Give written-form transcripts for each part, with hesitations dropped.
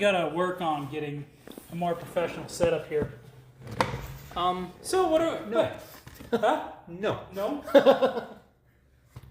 gotta work on getting a more professional setup here. So what are we... No. Huh? No. No?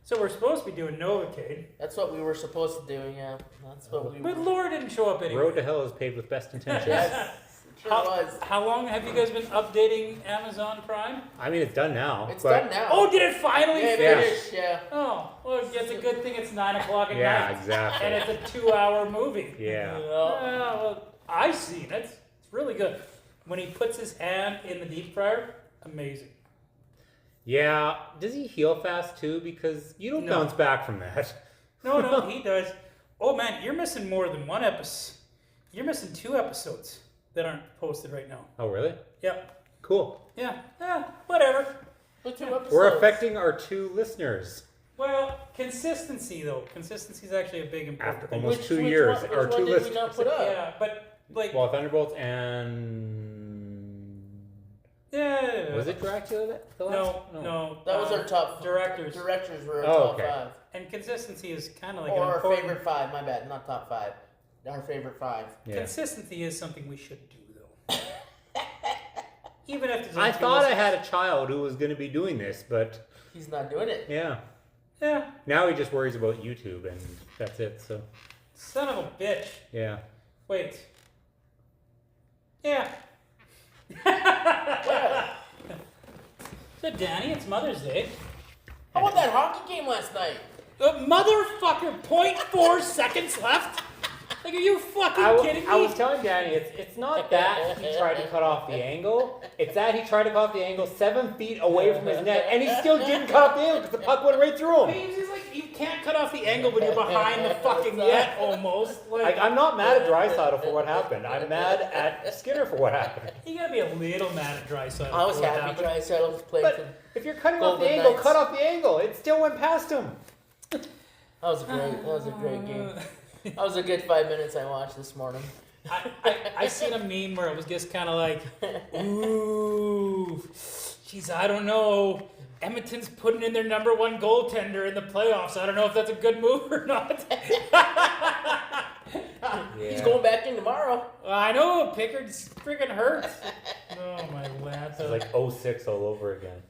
So we're supposed to be doing Novocaine. That's what we were supposed to do, yeah. That's what we But were. Laura didn't show up anyway. Road to hell is paved with best intentions. Yes, it sure was. How long have you guys been updating Amazon Prime? I mean, it's done now. It's but- done now. Oh, did it finally yeah, finish? finish, yeah. Oh, well, it's a good thing it's 9 o'clock at Yeah, night. exactly. And it's a 2-hour movie. Yeah. Well, I've seen it. It's really good. When he puts his hand in the deep fryer, amazing. Yeah. Does he heal fast too? Because you don't No. bounce back from that. No, he does. Oh man, you're missing more than one episode. You're missing 2 episodes that aren't posted right now. Oh, really? Yep. Cool. Yeah. Whatever. But 2 episodes. We're affecting our 2 listeners. Well, consistency though. Consistency is actually a big important After thing. almost Which 2 one- years. Which Or one 2 did we not listeners. put up? Yeah, but like, Well, Thunderbolts and... yeah. Was it Dracula? The last? No. That was our top directors. Directors were our Oh, top okay. 5. And consistency is kind of like Or an our important. favorite 5, my bad, not top 5. Our favorite 5. Yeah. Consistency is something we should do though. Even if there's I only 2 thought I listeners. had a child who was going to be doing this, but He's not doing it. yeah. Yeah. Now he just worries about YouTube and that's it, so Son of a bitch. yeah. Wait. Yeah. Yeah. So Danny, it's Mother's Day. How about that hockey game last night? Motherfucker, 0.4 seconds left? Like, are you fucking kidding me? I was telling Danny, it's not that he tried to cut off the angle. It's that he tried to cut off the angle 7 feet away from his net, and he still didn't cut off the angle because the puck went right through him. He's just like, you can't cut off the angle when you're behind the fucking net, almost. Like, I'm not mad at Draisaitl for what happened. I'm mad at Skinner for what happened. you gotta be a little mad at Draisaitl. I was for what happy happened. Draisaitl was playing. But if you're cutting off the Golden angle, Knights. cut off the angle. It still went past him. That was a great game. That was a good 5 minutes I watched this morning. I seen a meme where it was just kind of like, ooh, geez, I don't know. Edmonton's putting in their number 1 goaltender in the playoffs. I don't know if that's a good move or not. He's going back in tomorrow. I know, Pickard's freaking hurt. Oh, my lad. It's like 06 all over again.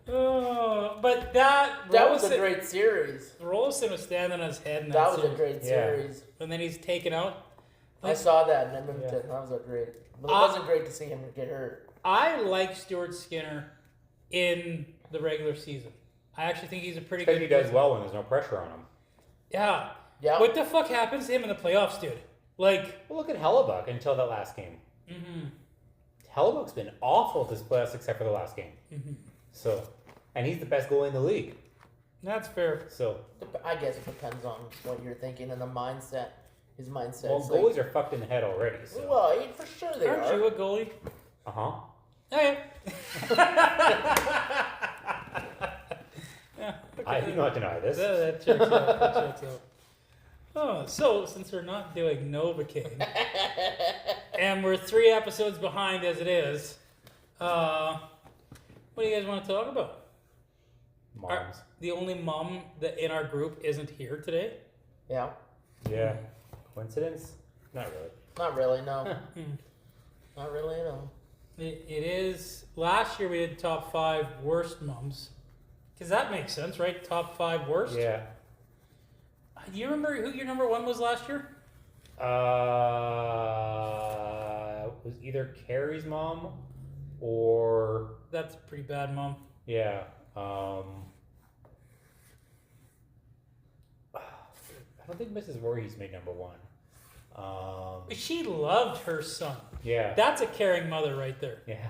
Oh, but that Was a Rolison- great series. Rolison was standing on his head in That that, was a series. great Yeah. series. And then he's taken out. I saw that in Edmonton. Yeah. That was a great. But it wasn't great to see him get hurt. I like Stuart Skinner in the regular season. I actually think he's a pretty Because good. he does well when there's no pressure on him. Yeah. Yeah. What the fuck happens to him in the playoffs, dude? Like, Well, look at Hellebuck until that last game. Hellebuck's been awful this playoffs except for the last game. So, and he's the best goalie in the league. that's fair. So, I guess it depends on what you're thinking and the mindset. His mindset. well, It's goalies are fucked in the head already. So, well, for sure they Aren't are. you a goalie? uh huh. Okay. Yeah. I do not deny this. That checks out. That checks out. Oh, so since we're not doing Novocaine, and we're 3 episodes behind as it is, what do you guys want to talk about? Moms. The only mom that in our group isn't here today. Yeah. Yeah. Coincidence? Not really. Not really. No. Not really. No. It is. Last year we did top 5 worst moms, because that makes sense, right? Top 5 worst. Yeah. Do you remember who your number 1 was last year? It was either Carrie's mom or That's a pretty bad mom. yeah. I don't think Mrs. Voorhees made number 1. She loved her son. Yeah. That's a caring mother right there. Yeah.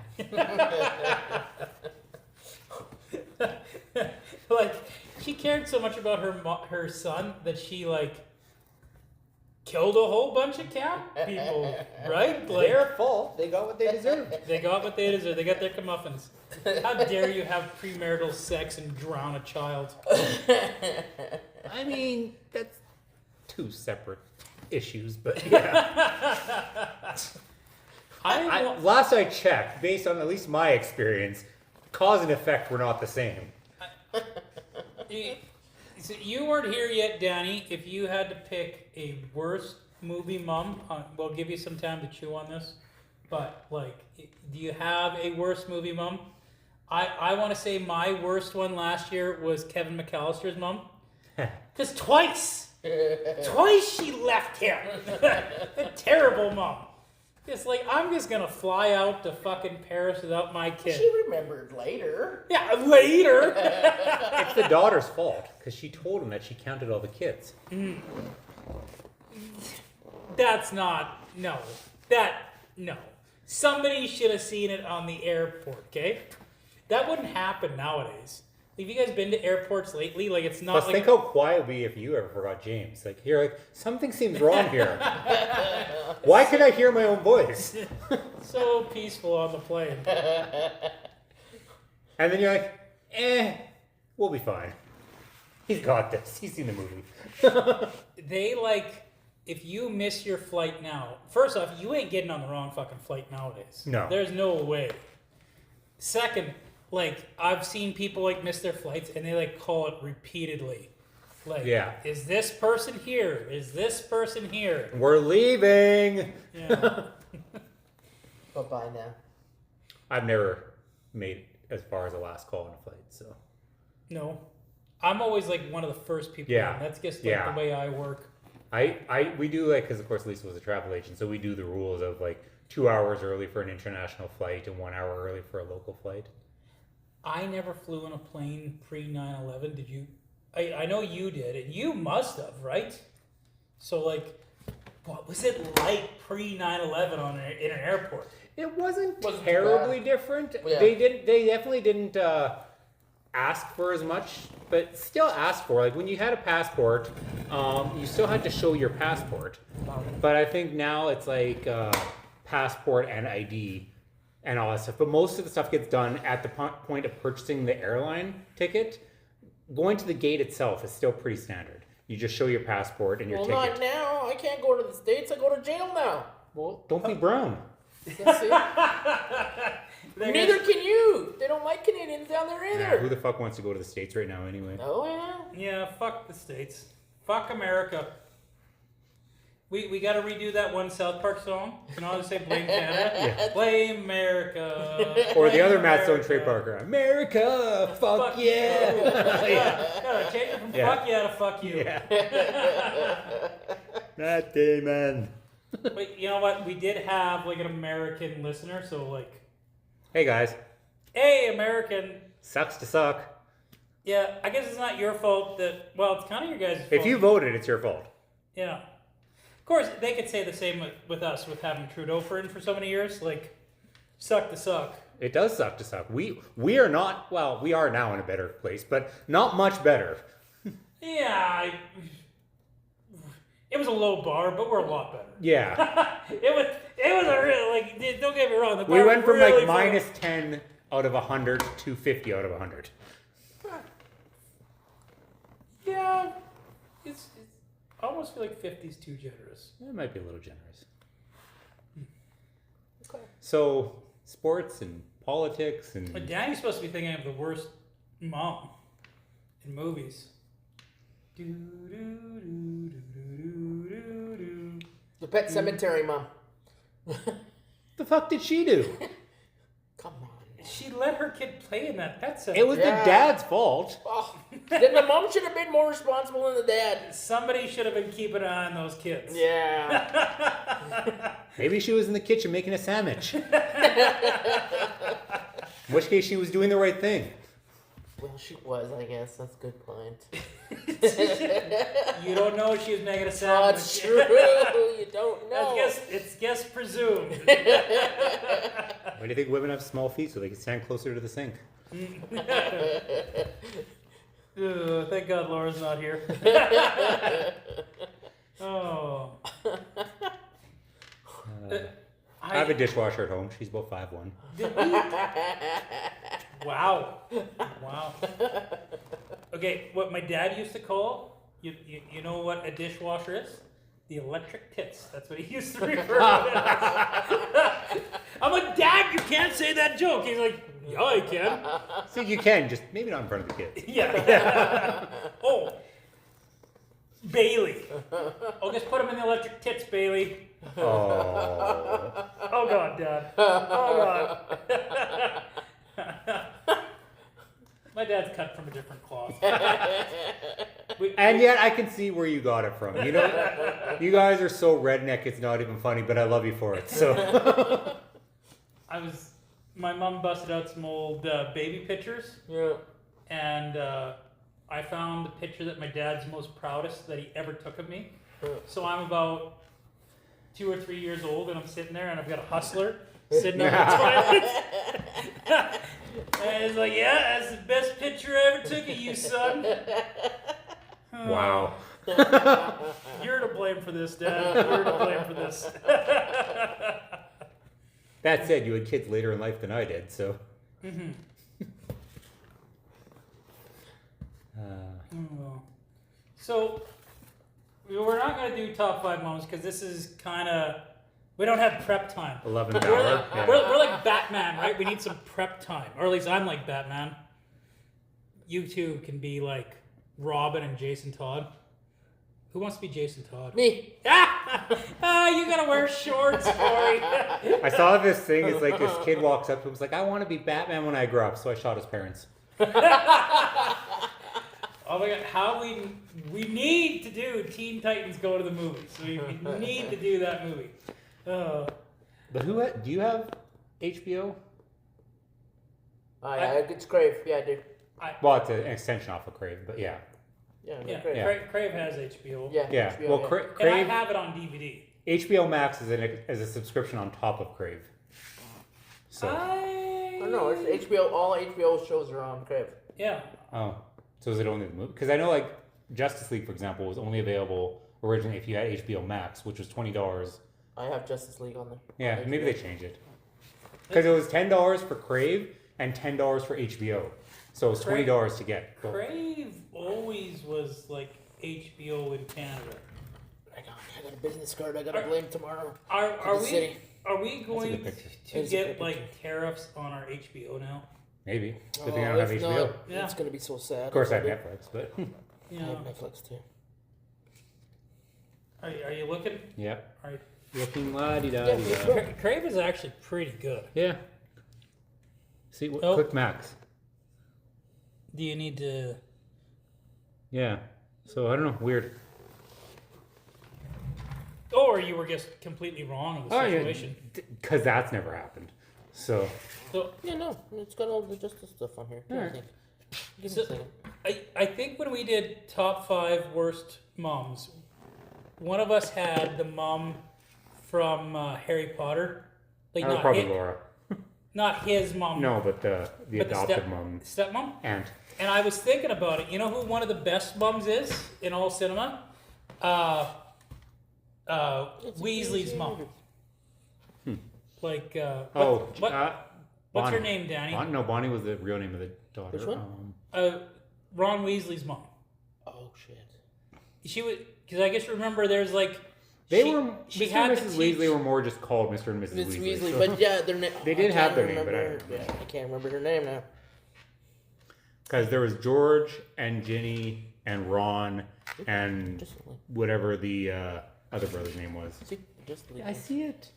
Like, she cared so much about her son that she like killed a whole bunch of cat people, right? Like, Their fault. They got what they deserved. they got what they deserve. They got their comeuppance. How dare you have premarital sex and drown a child? I mean, that's 2 separate issues, but yeah. Last I checked, based on at least my experience, cause and effect were not the same. So you weren't here yet, Danny. If you had to pick a worst movie mom. We'll give you some time to chew on this, but like, do you have a worst movie mom? I want to say my worst one last year was Kevin McAllister's mom, because twice she left him. A terrible mom. It's like, I'm just gonna fly out to fucking Paris without my kid. She remembered later. Yeah, later. It's the daughter's fault because she told him that she counted all the kids. That's not, no. No. Somebody should have seen it on the airport, okay? That wouldn't happen nowadays. Have you guys been to airports lately? Like, it's not Plus, like... think how quiet it would be if you ever forgot James. Like, you're like, something seems wrong here. Why can I hear my own voice? So peaceful on the plane. And then you're like, we'll be fine. He's got this. He's seen the movie. They, like, if you miss your flight now... First off, you ain't getting on the wrong fucking flight nowadays. No. There's no way. Second... Like, I've seen people, like, miss their flights, and they, like, call it repeatedly. Like, Yeah. Is this person here? Is this person here? We're leaving. Yeah. Bye-bye now. I've never made it as far as the last call on a flight, so. No. I'm always, like, one of the first people. Yeah. In. That's just, like, Yeah. the way I work. We do, like, because, of course, Lisa was a travel agent, so we do the rules of, like, 2 hours early for an international flight and 1 hour early for a local flight. I never flew on a plane pre 9/11. Did you? I know you did, and you must have, right? So, like, what was it like pre 9/11 in an airport? It wasn't Wasn't too terribly bad. different. Yeah. They definitely didn't ask for as much, but still asked for. Like when you had a passport, you still had to show your passport. But I think now it's like passport and ID and all that stuff. But most of the stuff gets done at the point of purchasing the airline ticket. Going to the gate itself is still pretty standard. You just show your passport and your Well, ticket. not now. I can't go to the States. I go to jail now. Well, don't be brown. Let's see. Neither can you. They don't like Canadians down there Nah, either. who the fuck wants to go to the States right now anyway? Oh, yeah. Yeah, fuck the States. Fuck America. We got to redo that one South Park song. You know how to say blame Canada? Yeah. Blame America. Or the Blame other Matt Stone, America. Trey Parker. America, fuck Fuck yeah. you. Yeah. Gotta change it from Yeah. fuck yeah to fuck you. Yeah. Matt Damon. But you know what? We did have like an American listener, so like, Hey guys, hey, American. sucks to suck. Yeah, I guess it's not your fault that. Well, it's kind of your guys' fault. If you voted, it's your fault. Yeah. Of course, they could say the same with us, with having Trudeau for so many years. Like, suck to suck. It does suck to suck. We are not, well, we are now in a better place, but not much better. Yeah, it was a low bar, but we're a lot better. Yeah. it was a real, like, don't get me wrong. The bar We went from really like minus 10 out of 100 to 50 out of 100. Yeah, it's I almost feel like 50's too generous. That might be a little generous. Okay. So, sports and politics But and... Danny's supposed to be thinking of the worst mom in movies. Do, do, do, do, do, do, do. The Pet Cemetery Mom. The fuck did she do? Come on. She let her kid play in that pet center. It was Yeah. the dad's fault. Oh, then the mom should have been more responsible than the dad. Somebody should have been keeping an eye on those kids. Yeah. Maybe she was in the kitchen making a sandwich. In which case she was doing the right thing. Well, she was, I guess. That's a good point. You don't know if she was making a Oh, sandwich. it's true. You don't know. It's guess presumed. Why do you think women have small feet so they can stand closer to the sink? Ugh, thank God Laura's not here. Oh. I have a dishwasher at home. She's about 5'1". Wow. Wow. Okay, what my dad used to call, you know what a dishwasher is? The electric tits. That's what he used to refer to it as. I'm like, Dad, you can't say that joke. He's like, yeah, I can. So you can, just maybe not in front of the kids. Yeah. Oh. Bailey. Oh, just put him in the electric tits, Bailey. Oh. Oh God, Dad. Oh God. My dad's cut from a different cloth. And yet I can see where you got it from. You know, you guys are so redneck, it's not even funny, but I love you for it. So. My mom busted out some old baby pictures. Yeah. And I found the picture that my dad's most proudest that he ever took of me. So I'm about 2 or 3 years old, and I'm sitting there, and I've got a hustler sitting on the toilet. And it's like, yeah, that's the best picture I ever took of you, son. Wow. You're to blame for this, Dad. You're to blame for this. That said, you had kids later in life than I did, so. Mm-hmm. So, we're not going to do top 5 moments because this is kind of, we don't have prep time. 11th We're hour. like, Yeah. we're like Batman, right? We need some prep time. Or at least I'm like Batman. You two can be like Robin and Jason Todd. Who wants to be Jason Todd? Me. You gotta wear shorts, Corey. I saw this thing. It's like this kid walks up to him. He's like, I want to be Batman when I grow up. So I shot his parents. Oh my God! How we need to do Teen Titans Go to the Movies. So we need to do that movie. But do you have HBO? Yeah, it's Crave. Yeah, I do. Well, it's an extension off of Crave, but yeah. Yeah, Crave. Yeah. Crave has HBO. Yeah. Yeah. HBO, Well, yeah. And I Crave, have it on DVD. HBO Max is a subscription on top of Crave. So. I don't know. It's HBO. All HBO shows are on Crave. Yeah. Oh. So is it only the movie? Because I know like Justice League, for example, was only available originally if you had HBO Max, which was $20. I have Justice League on there. Yeah, on maybe HBO. they changed it. Because it was $10 for Crave and $10 for HBO. So it was $20 to get. Both. Crave always was like HBO in Canada. I got a business card. I got to blame tomorrow. Are the we city. are we going good picture. to It's a get good like tariffs on our HBO now? Maybe. Good thing I don't have if HBO. not, Yeah. it's gonna be so sad. Of course, I have Netflix, but. I Yeah. have Netflix too. Are you looking? Yep. All right. Looking la-di-da-di-da. Yeah, Crave is actually pretty good. Yeah. See, Oh. click Max. Do you need to? Yeah. So, I don't know. Weird. Or you were just completely wrong in the situation. Because that's never happened. So. So Yeah, no, it's got all the Justice stuff on here. Give me a Alright. second. Give me So- a second. I think when we did top 5 worst moms, one of us had the mom from Harry Potter. Like That was not probably his, Laura. not his mom. No, but the but the adopted mom. Stepmom. Aunt. And I was thinking about it. You know who one of the best mums is in all cinema? Weasley's mom. Like what's her Bonnie. name, Danny? No, Bonnie was the real name of the daughter. Which one? Ron Weasley's mom. Oh shit. She was because I guess remember there's like They she, were she Mr. had and to Mrs. teach- Weasley were more just called Mr. and Mrs. It's Weasley. Weasley, so- but yeah, their name. They did have their name, but I can't remember her name now. Because there was George and Ginny and Ron and Just like, whatever the other brother's name was. see, just like. I see it.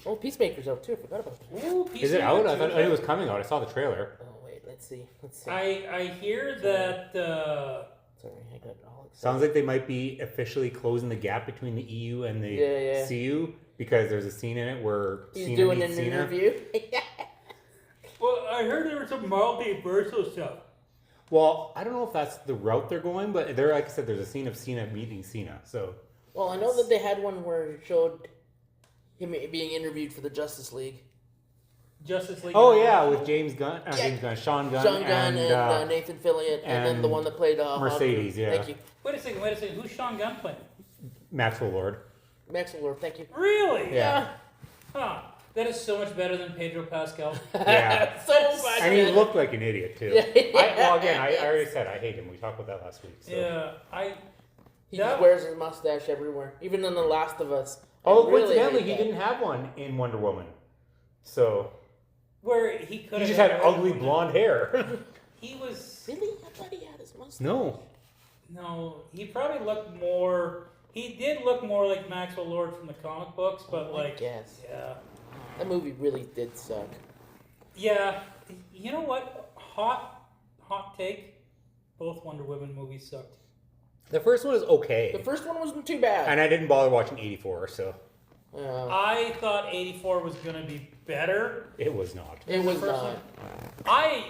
Oh, Peacemaker's out too. I forgot about that. Ooh, Is it out? I thought it was coming out. I saw the trailer. Oh wait, let's see. Let's see. I hear that Sorry, I got all excited. Sounds like they might be officially closing the gap between the EU and the Yeah. CU because there's a scene in it where He's Cena doing meets an Cena. interview. well I heard there was some multiversal stuff. Well, I don't know if that's the route they're going, but there, like I said, there's a scene of Cena meeting Cena. So Well, I know that they had one where it showed him being interviewed for the Justice League. Justice League. oh yeah, with James Gunn, Yeah. James Gunn, Sean Gunn, Sean Gunn and uh, Nathan Fillion, and then the and one that played Mercedes, Honda. yeah. Thank you, Wait a second. Who's Sean Gunn playing? Maxwell Lord. Maxwell Lord. Thank you. Really? Yeah. Huh. That is so much better than Pedro Pascal. Yeah. So much. And he looked like an idiot too. Yeah. I already said I hate him. We talked about that last week. So. Yeah, He That- just wears his mustache everywhere, even in The Last of Us. Oh, I really coincidentally, hate he that. didn't have one in Wonder Woman. So where he could he have just had ugly blonde hair. He was Really? I thought he had his mustache. no. No, he probably looked more. He did look more like Maxwell Lord from the comic books, but like, yes, yeah, that movie really did suck. yeah. You know what? Hot take. Both Wonder Woman movies sucked. The first one is okay. The first one wasn't too bad. And I didn't bother watching 84, so I thought 84 was gonna be better. it was not. it was first not. one?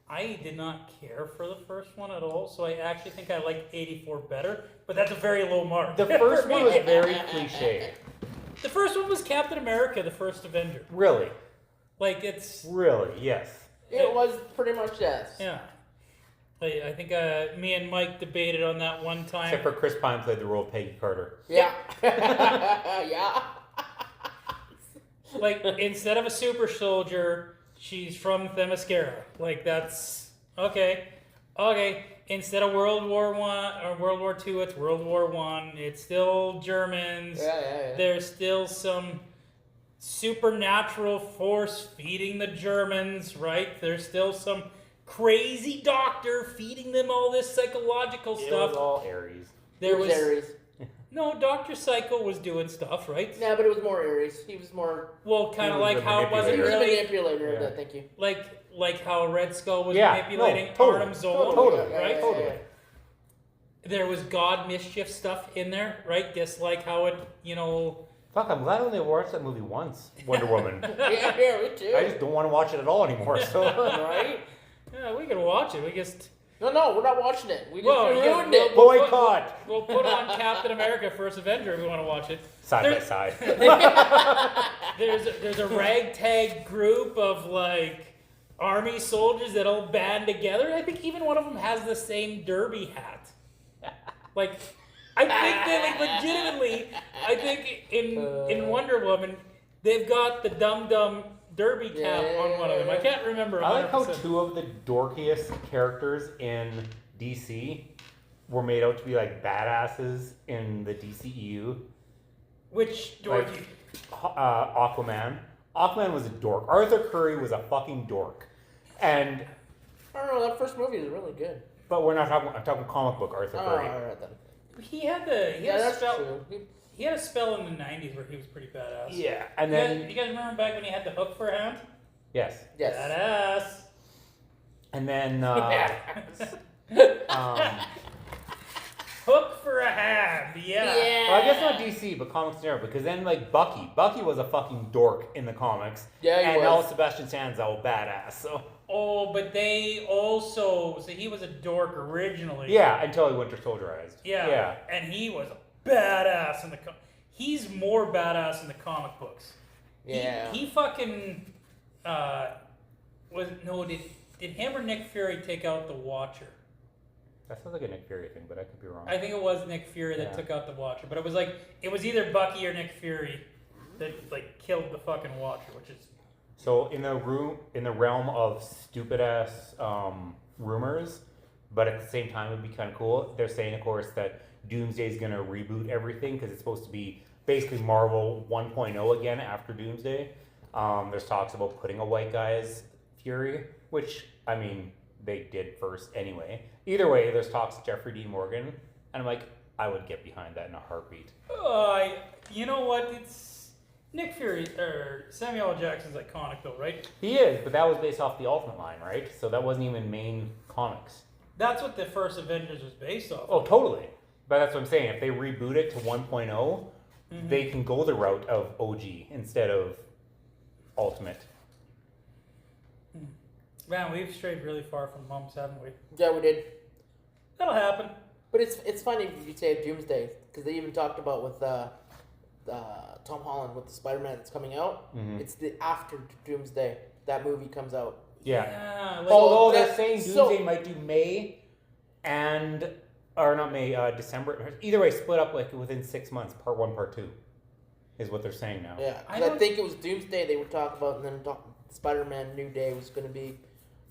I did not care for the first one at all, so I actually think I liked 84 better, but that's a very low mark. The first one was very cliche. The first one was Captain America, the first Avenger. Really? Like, it's... Really, yes. It was pretty much yes. Yeah. I think me and Mike debated on that one time. Except for Chris Pine played the role of Peggy Carter. Yeah. Yeah. Like, instead of a super soldier, she's from Themyscira. Like, that's... Okay. Instead of World War I or World War II, it's World War I. It's still Germans. Yeah. There's still some supernatural force feeding the Germans, right? There's still some crazy doctor feeding them all this psychological It stuff. was all Aries. There It was Ares. no Dr. Psycho was doing stuff, right? Yeah, but it was more Ares. He was more. Well, kind He of was like the how it wasn't He was a really manipulator of Yeah. that. Thank you. like how Red Skull was Yeah, manipulating no, totally. Arnim Zola, Totally, right? totally. There was God mischief stuff in there, right? Just like how it, Fuck, I'm glad I only watched that movie once, Wonder Woman. Yeah, me too. I just don't want to watch it at all anymore, so... Right? Yeah, we can watch it. We just No, we're not watching it. We just Well, yeah, ruined it. Boycott! We'll put on Captain America: First Avenger if we want to watch it. Side There- by side. There's a ragtag group of like army soldiers that all band together. I think even one of them has the same derby hat. Like, I think they like legitimately. I think in Wonder Woman they've got the dum derby cap on one of them. I can't remember. 100%. I like how two of the dorkiest characters in DC were made out to be like badasses in the DCEU. Which dorky? Aquaman. Aquaman was a dork. Arthur Curry was a fucking dork. And, I don't know. That first movie is really good. but we're not talking, I'm talking comic book Arthur Oh, Curry. alright then. He had the he Yeah, had a that's spell. true. He had a spell in the '90s where he was pretty badass. Yeah, and You then, guys remember back when he had the hook for a hand? yes. Yes. Badass. And then, Hook for a hand. Yeah. well, I guess not DC, but comics in general, because then like Bucky was a fucking dork in the comics. Yeah, he and was. now Sebastian Stan's all badass, so. Oh, but they also so he was a dork originally. Yeah, until he Winter Soldierized. Yeah. Yeah. And he was badass in the. He's more badass in the comic books. Yeah. He fucking did him or Nick Fury take out the Watcher? That sounds like a Nick Fury thing, but I could be wrong. I think it was Nick Fury that Yeah. took out the Watcher, but it was either Bucky or Nick Fury that like killed the fucking Watcher, which is So in the realm of stupid ass rumors, but at the same time it'd be kind of cool. They're saying, of course, that Doomsday is going to reboot everything because it's supposed to be basically Marvel 1.0 again after Doomsday. There's talks about putting a white guy as Fury, which I mean they did first anyway. Either way, there's talks of Jeffrey Dean Morgan, and I'm like, I would get behind that in a heartbeat. you know what? It's Nick Fury or Samuel L. Jackson's iconic though, right? He is, but that was based off the Ultimate line, right? So that wasn't even main comics. That's what the first Avengers was based off. Oh, totally. But that's what I'm saying. If they reboot it to 1.0, they can go the route of OG instead of Ultimate. Man, we've strayed really far from mums, haven't we? Yeah, we did. That'll happen. But it's funny if you say Doomsday because they even talked about with Tom Holland with the Spider-Man that's coming out. Mhm. It's the after Doomsday that movie comes out. Yeah. Like, Although that- they're saying so- Doomsday might do May or not May, December. Either way, split up like within 6 months, part 1, part 2, is what they're saying now. Yeah, 'cause I I don't- think it was Doomsday they were talking about, and then Spider-Man New Day was going to be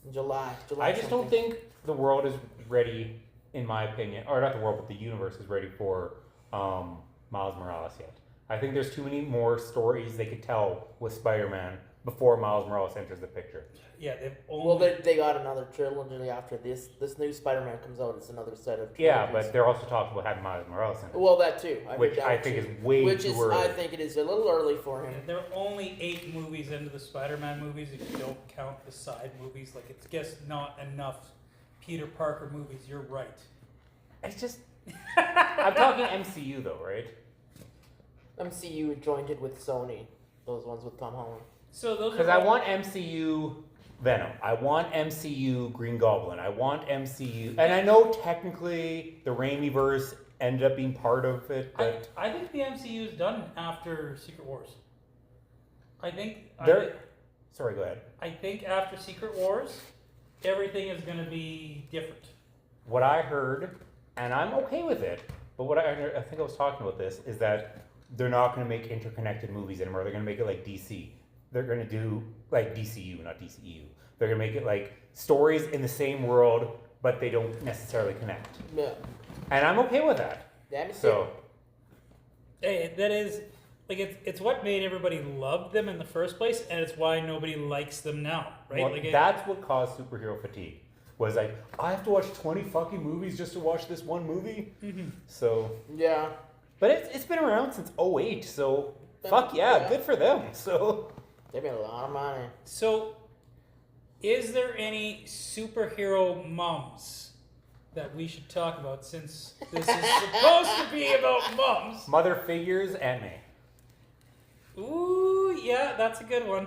in July. I just don't something. think the world is ready, in my opinion, or not the world, but the universe is ready for Miles Morales yet. I think there's too many more stories they could tell with Spider-Man before Miles Morales enters the picture. Yeah, they've only. Well, they got another trilogy after this. This new Spider-Man comes out. It's another set of. Yeah, trilogies. but they're also talking about having Miles Morales in it. Well, that too. I Which heard that I one think too. is way Which too is, early. I think it is a little early for him. There are only 8 movies into the Spider-Man movies if you don't count the side movies. Like, it's just not enough Peter Parker movies. You're right. It's just. I'm talking MCU though, right? MCU joined it with Sony. Those ones with Tom Holland. So those Because are I all- want MCU Venom. I want MCU Green Goblin. I want MCU. And I know technically the Raimiverse ended up being part of it, but I think the MCU is done after Secret Wars. I think sorry, go ahead. I think after Secret Wars, everything is going to be different. What I heard, and I'm okay with it, but what I think I was talking about this, is that they're not going to make interconnected movies anymore. They're going to make it like DC. They're going to do like DCU, not DCEU. They're going to make it like stories in the same world, but they don't necessarily connect. Yeah. And I'm okay with that. Damn it. So, Hey, that is like it's what made everybody love them in the first place, and it's why nobody likes them now, right? well, Like that's what caused superhero fatigue. Was like, I have to watch 20 fucking movies just to watch this one movie. So, Yeah. but it's been around since 08, so fuck yeah, good for them. So, They made a lot of money. So, is there any superhero mums that we should talk about since this is supposed to be about mums? mother figures, Aunt May. Ooh, yeah, that's a good one.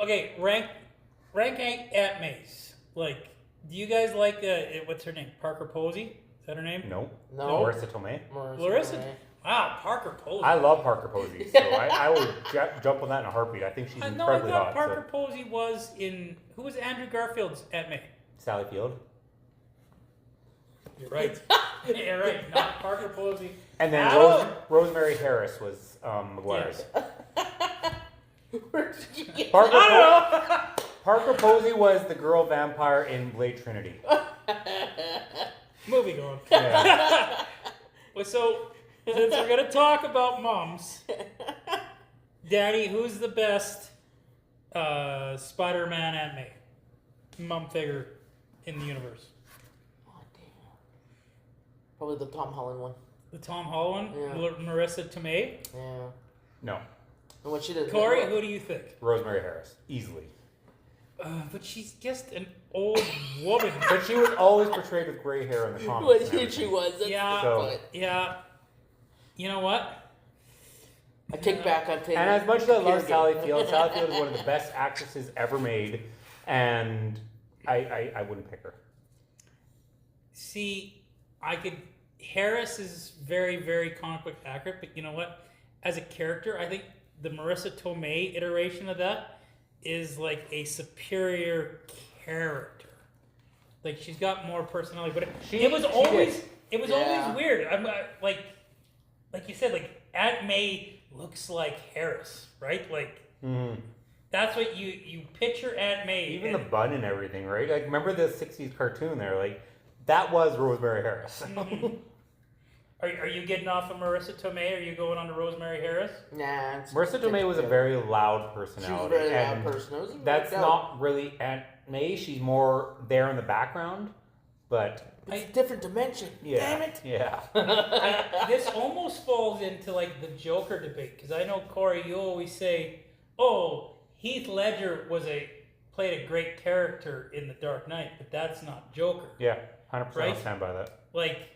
Okay, rank Aunt May's. Like, do you guys like what's her name? Parker Posey? Is that her name? No. No. Marissa Tomei. Larissa. Tomei. Wow, Parker Posey. I love Parker Posey, so I would jump on that in a heartbeat. I think she's No, I incredibly thought hot. Parker So. Posey was in. Who was Andrew Garfield's Aunt May? Sally Field. You're right. You're right. Not Parker Posey. And then Ow! Rosemary Harris was McGuire's. Where did you get Parker, I don't know. Parker Posey was the girl vampire in Blade Trinity. Movie going. Yeah. Well, so since we're gonna talk about moms, Daddy, who's the best Spider-Man Aunt May mom figure in the universe? Oh, damn. Probably the Tom Holland one. The Tom Holland, Yeah. Marissa Tomei, Yeah. No. And what she did. Corey. Who do you think? Rosemary Harris. Easily. But she's just an old woman. But she was always portrayed with gray hair in the comics. What and she everything. was. That's Yeah. So- Yeah. You know what? I take back. I'm taking. And as much as I love Computer Sally game. Field, Sally Field is one of the best actresses ever made, and I wouldn't pick her. See, Harris is very, very comic book accurate, but you know what? As a character, I think the Marissa Tomei iteration of that is like a superior character. Like she's got more personality, but it was she always did. it was Yeah. always weird. I'm like you said, like Aunt May looks like Harris, right? Like that's what you picture Aunt May. Even the and- bun and everything, right? Like, remember the 60s cartoon there? Like, that was Rosemary Harris. Are you getting off of Marissa Tomei? Or are you going on to Rosemary Harris? Nah. Marissa Tomei was a very loud She was a personality. very loud and person. It was That's worked out. not really Aunt May. She's more there in the background, but It's a different dimension. yeah. Damn it. Yeah. This almost falls into like the Joker debate because I know Corey, you always say, "Oh, Heath Ledger played a great character in The Dark Knight," but that's not Joker. Yeah. 100% Right? I'll stand by that. Like,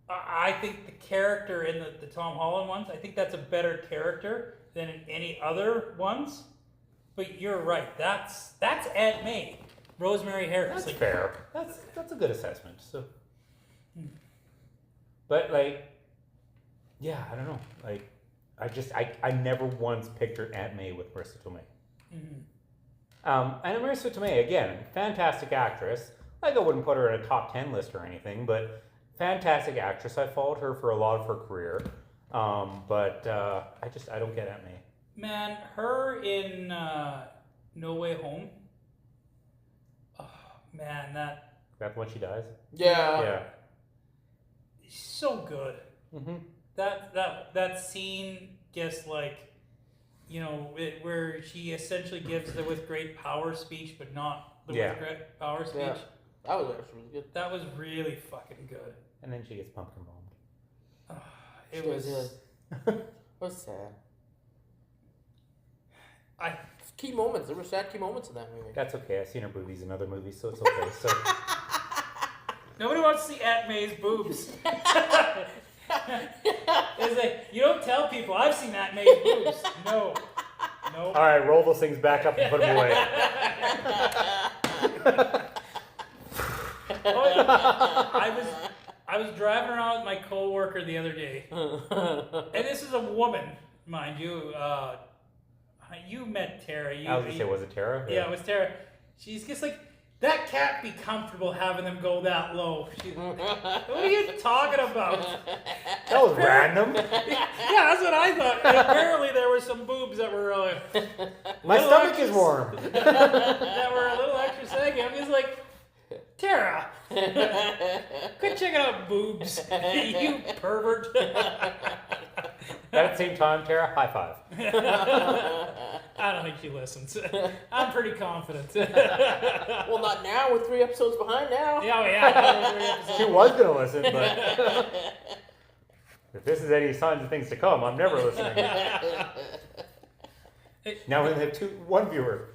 I think the character in the Tom Holland ones, I think that's a better character than in any other ones. But you're right. That's Aunt May, Rosemary Harris. That's Like, fair. That's a good assessment. So, but like, yeah, I don't know. Like, I never once pictured Aunt May with Marissa Tomei. And Marissa Tomei, again, fantastic actress. Like, I wouldn't put her in a top 10 list or anything, but fantastic actress. I followed her for a lot of her career. But I don't get Aunt May. Man, her in No Way Home. Oh man, That's when she dies. Yeah. Yeah. so good. Mm-hmm. That scene just like where she essentially gives the with great power speech, but not the Yeah. with great power speech. Yeah. That was actually really good. That was really fucking good. And then she gets pumpkin bombed. It She was. It was sad. I Key moments. There were sad key moments in that movie. That's okay. I've seen her boobies in other movies, so it's okay. So Nobody wants to see Aunt May's boobs. It's like, you don't tell people, I've seen Aunt May's boobs. No. all right, roll those things back up and put them away. I was driving around with my coworker the other day, and this is a woman, mind you. You met Tara. I was gonna say, was it Tara? Yeah, it was Tara. She's just like, that can't be comfortable having them go that low. What are you talking about? That was random. Yeah, that's what I thought. And apparently there were some boobs that were My little stomach extra- is warm. that were a little extra saggy. I'm just like, Tara, quit checking out boobs, you pervert. At the same time, Tara, high five. I don't think she listens. I'm pretty confident. Well, not now. We're 3 episodes behind now. She was gonna listen, but if this is any signs of things to come, I'm never listening. Now we only have one viewer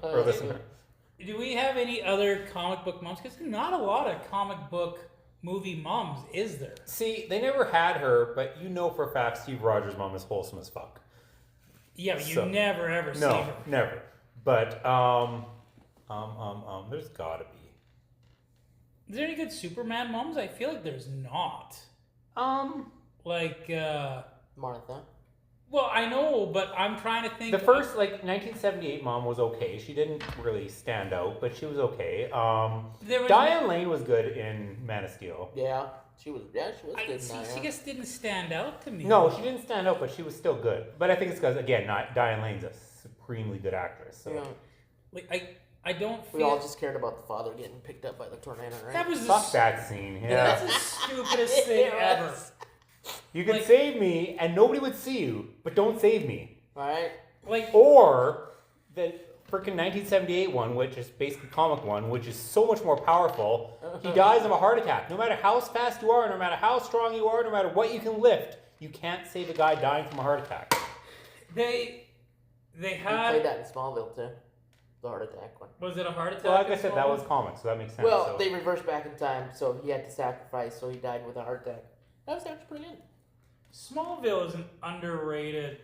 or listener. Do we have any other comic book moms? Because not a lot of comic book movie moms, is there? See, they never had her, but you know for a fact Steve Rogers' mom is wholesome as fuck. Yeah, but you So- never ever see No, her. never. But there's gotta be. Is there any good Superman moms? I feel like there's not. Like, Martha. well, I know, but I'm trying to think. The first 1978 mom was okay. She didn't really stand out, but she was okay. There was Diane Lane was good in Man of Steel. Yeah, she was. Yeah, she was good. in that, she yeah. just didn't stand out to me. No, she didn't stand out, but she was still good. But I think it's because, again, Diane Lane's a supremely good actress. So. Yeah. Like, I don't feel. We all just cared about the father getting picked up by the tornado, right? that was the Fuck that scene. Yeah. That's the stupidest thing ever. You can like- save me and nobody would see you, but don't save me. Right? Like, Or the freaking 1978 one, which is basically comic one, which is so much more powerful. He dies of a heart attack. No matter how fast you are, no matter how strong you are, no matter what you can lift, you can't save a guy dying from a heart attack. they He had. played that in Smallville too. The heart attack one. Was it a heart attack? Well, like I in said, that Smallville? was comics, so that makes sense. Well, so. they reversed back in time, so he had to sacrifice, so he died with a heart attack. That was actually pretty good. Smallville is an underrated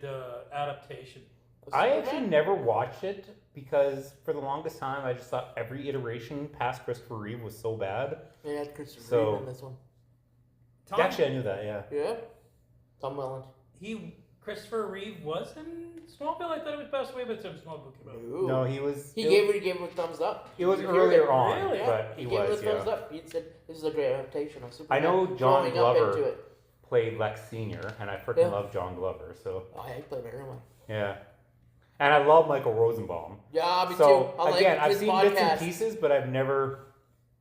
adaptation. Was I Superman? actually never watched it because for the longest time I just thought every iteration past Christopher Reeve was so bad. They had Christopher So- Reeve in this one. Actually, I knew that, yeah. Yeah. Tom Welland. Christopher Reeve was in Smallville. I thought it was Best Way, but Smallville came out. No, he was. He it gave him a thumbs up. It was Did you hear earlier it? on, Really? but he He gave was, him a thumbs yeah. up. He said, "This is a great adaptation of I Superman." know John Growing up into Glover it. played Lex Senior, and I freaking Yeah. love John Glover. So Oh, yeah, he played everyone. yeah, and I love Michael Rosenbaum. Yeah, me So too. I again, like I've his seen podcast. bits and pieces, but I've never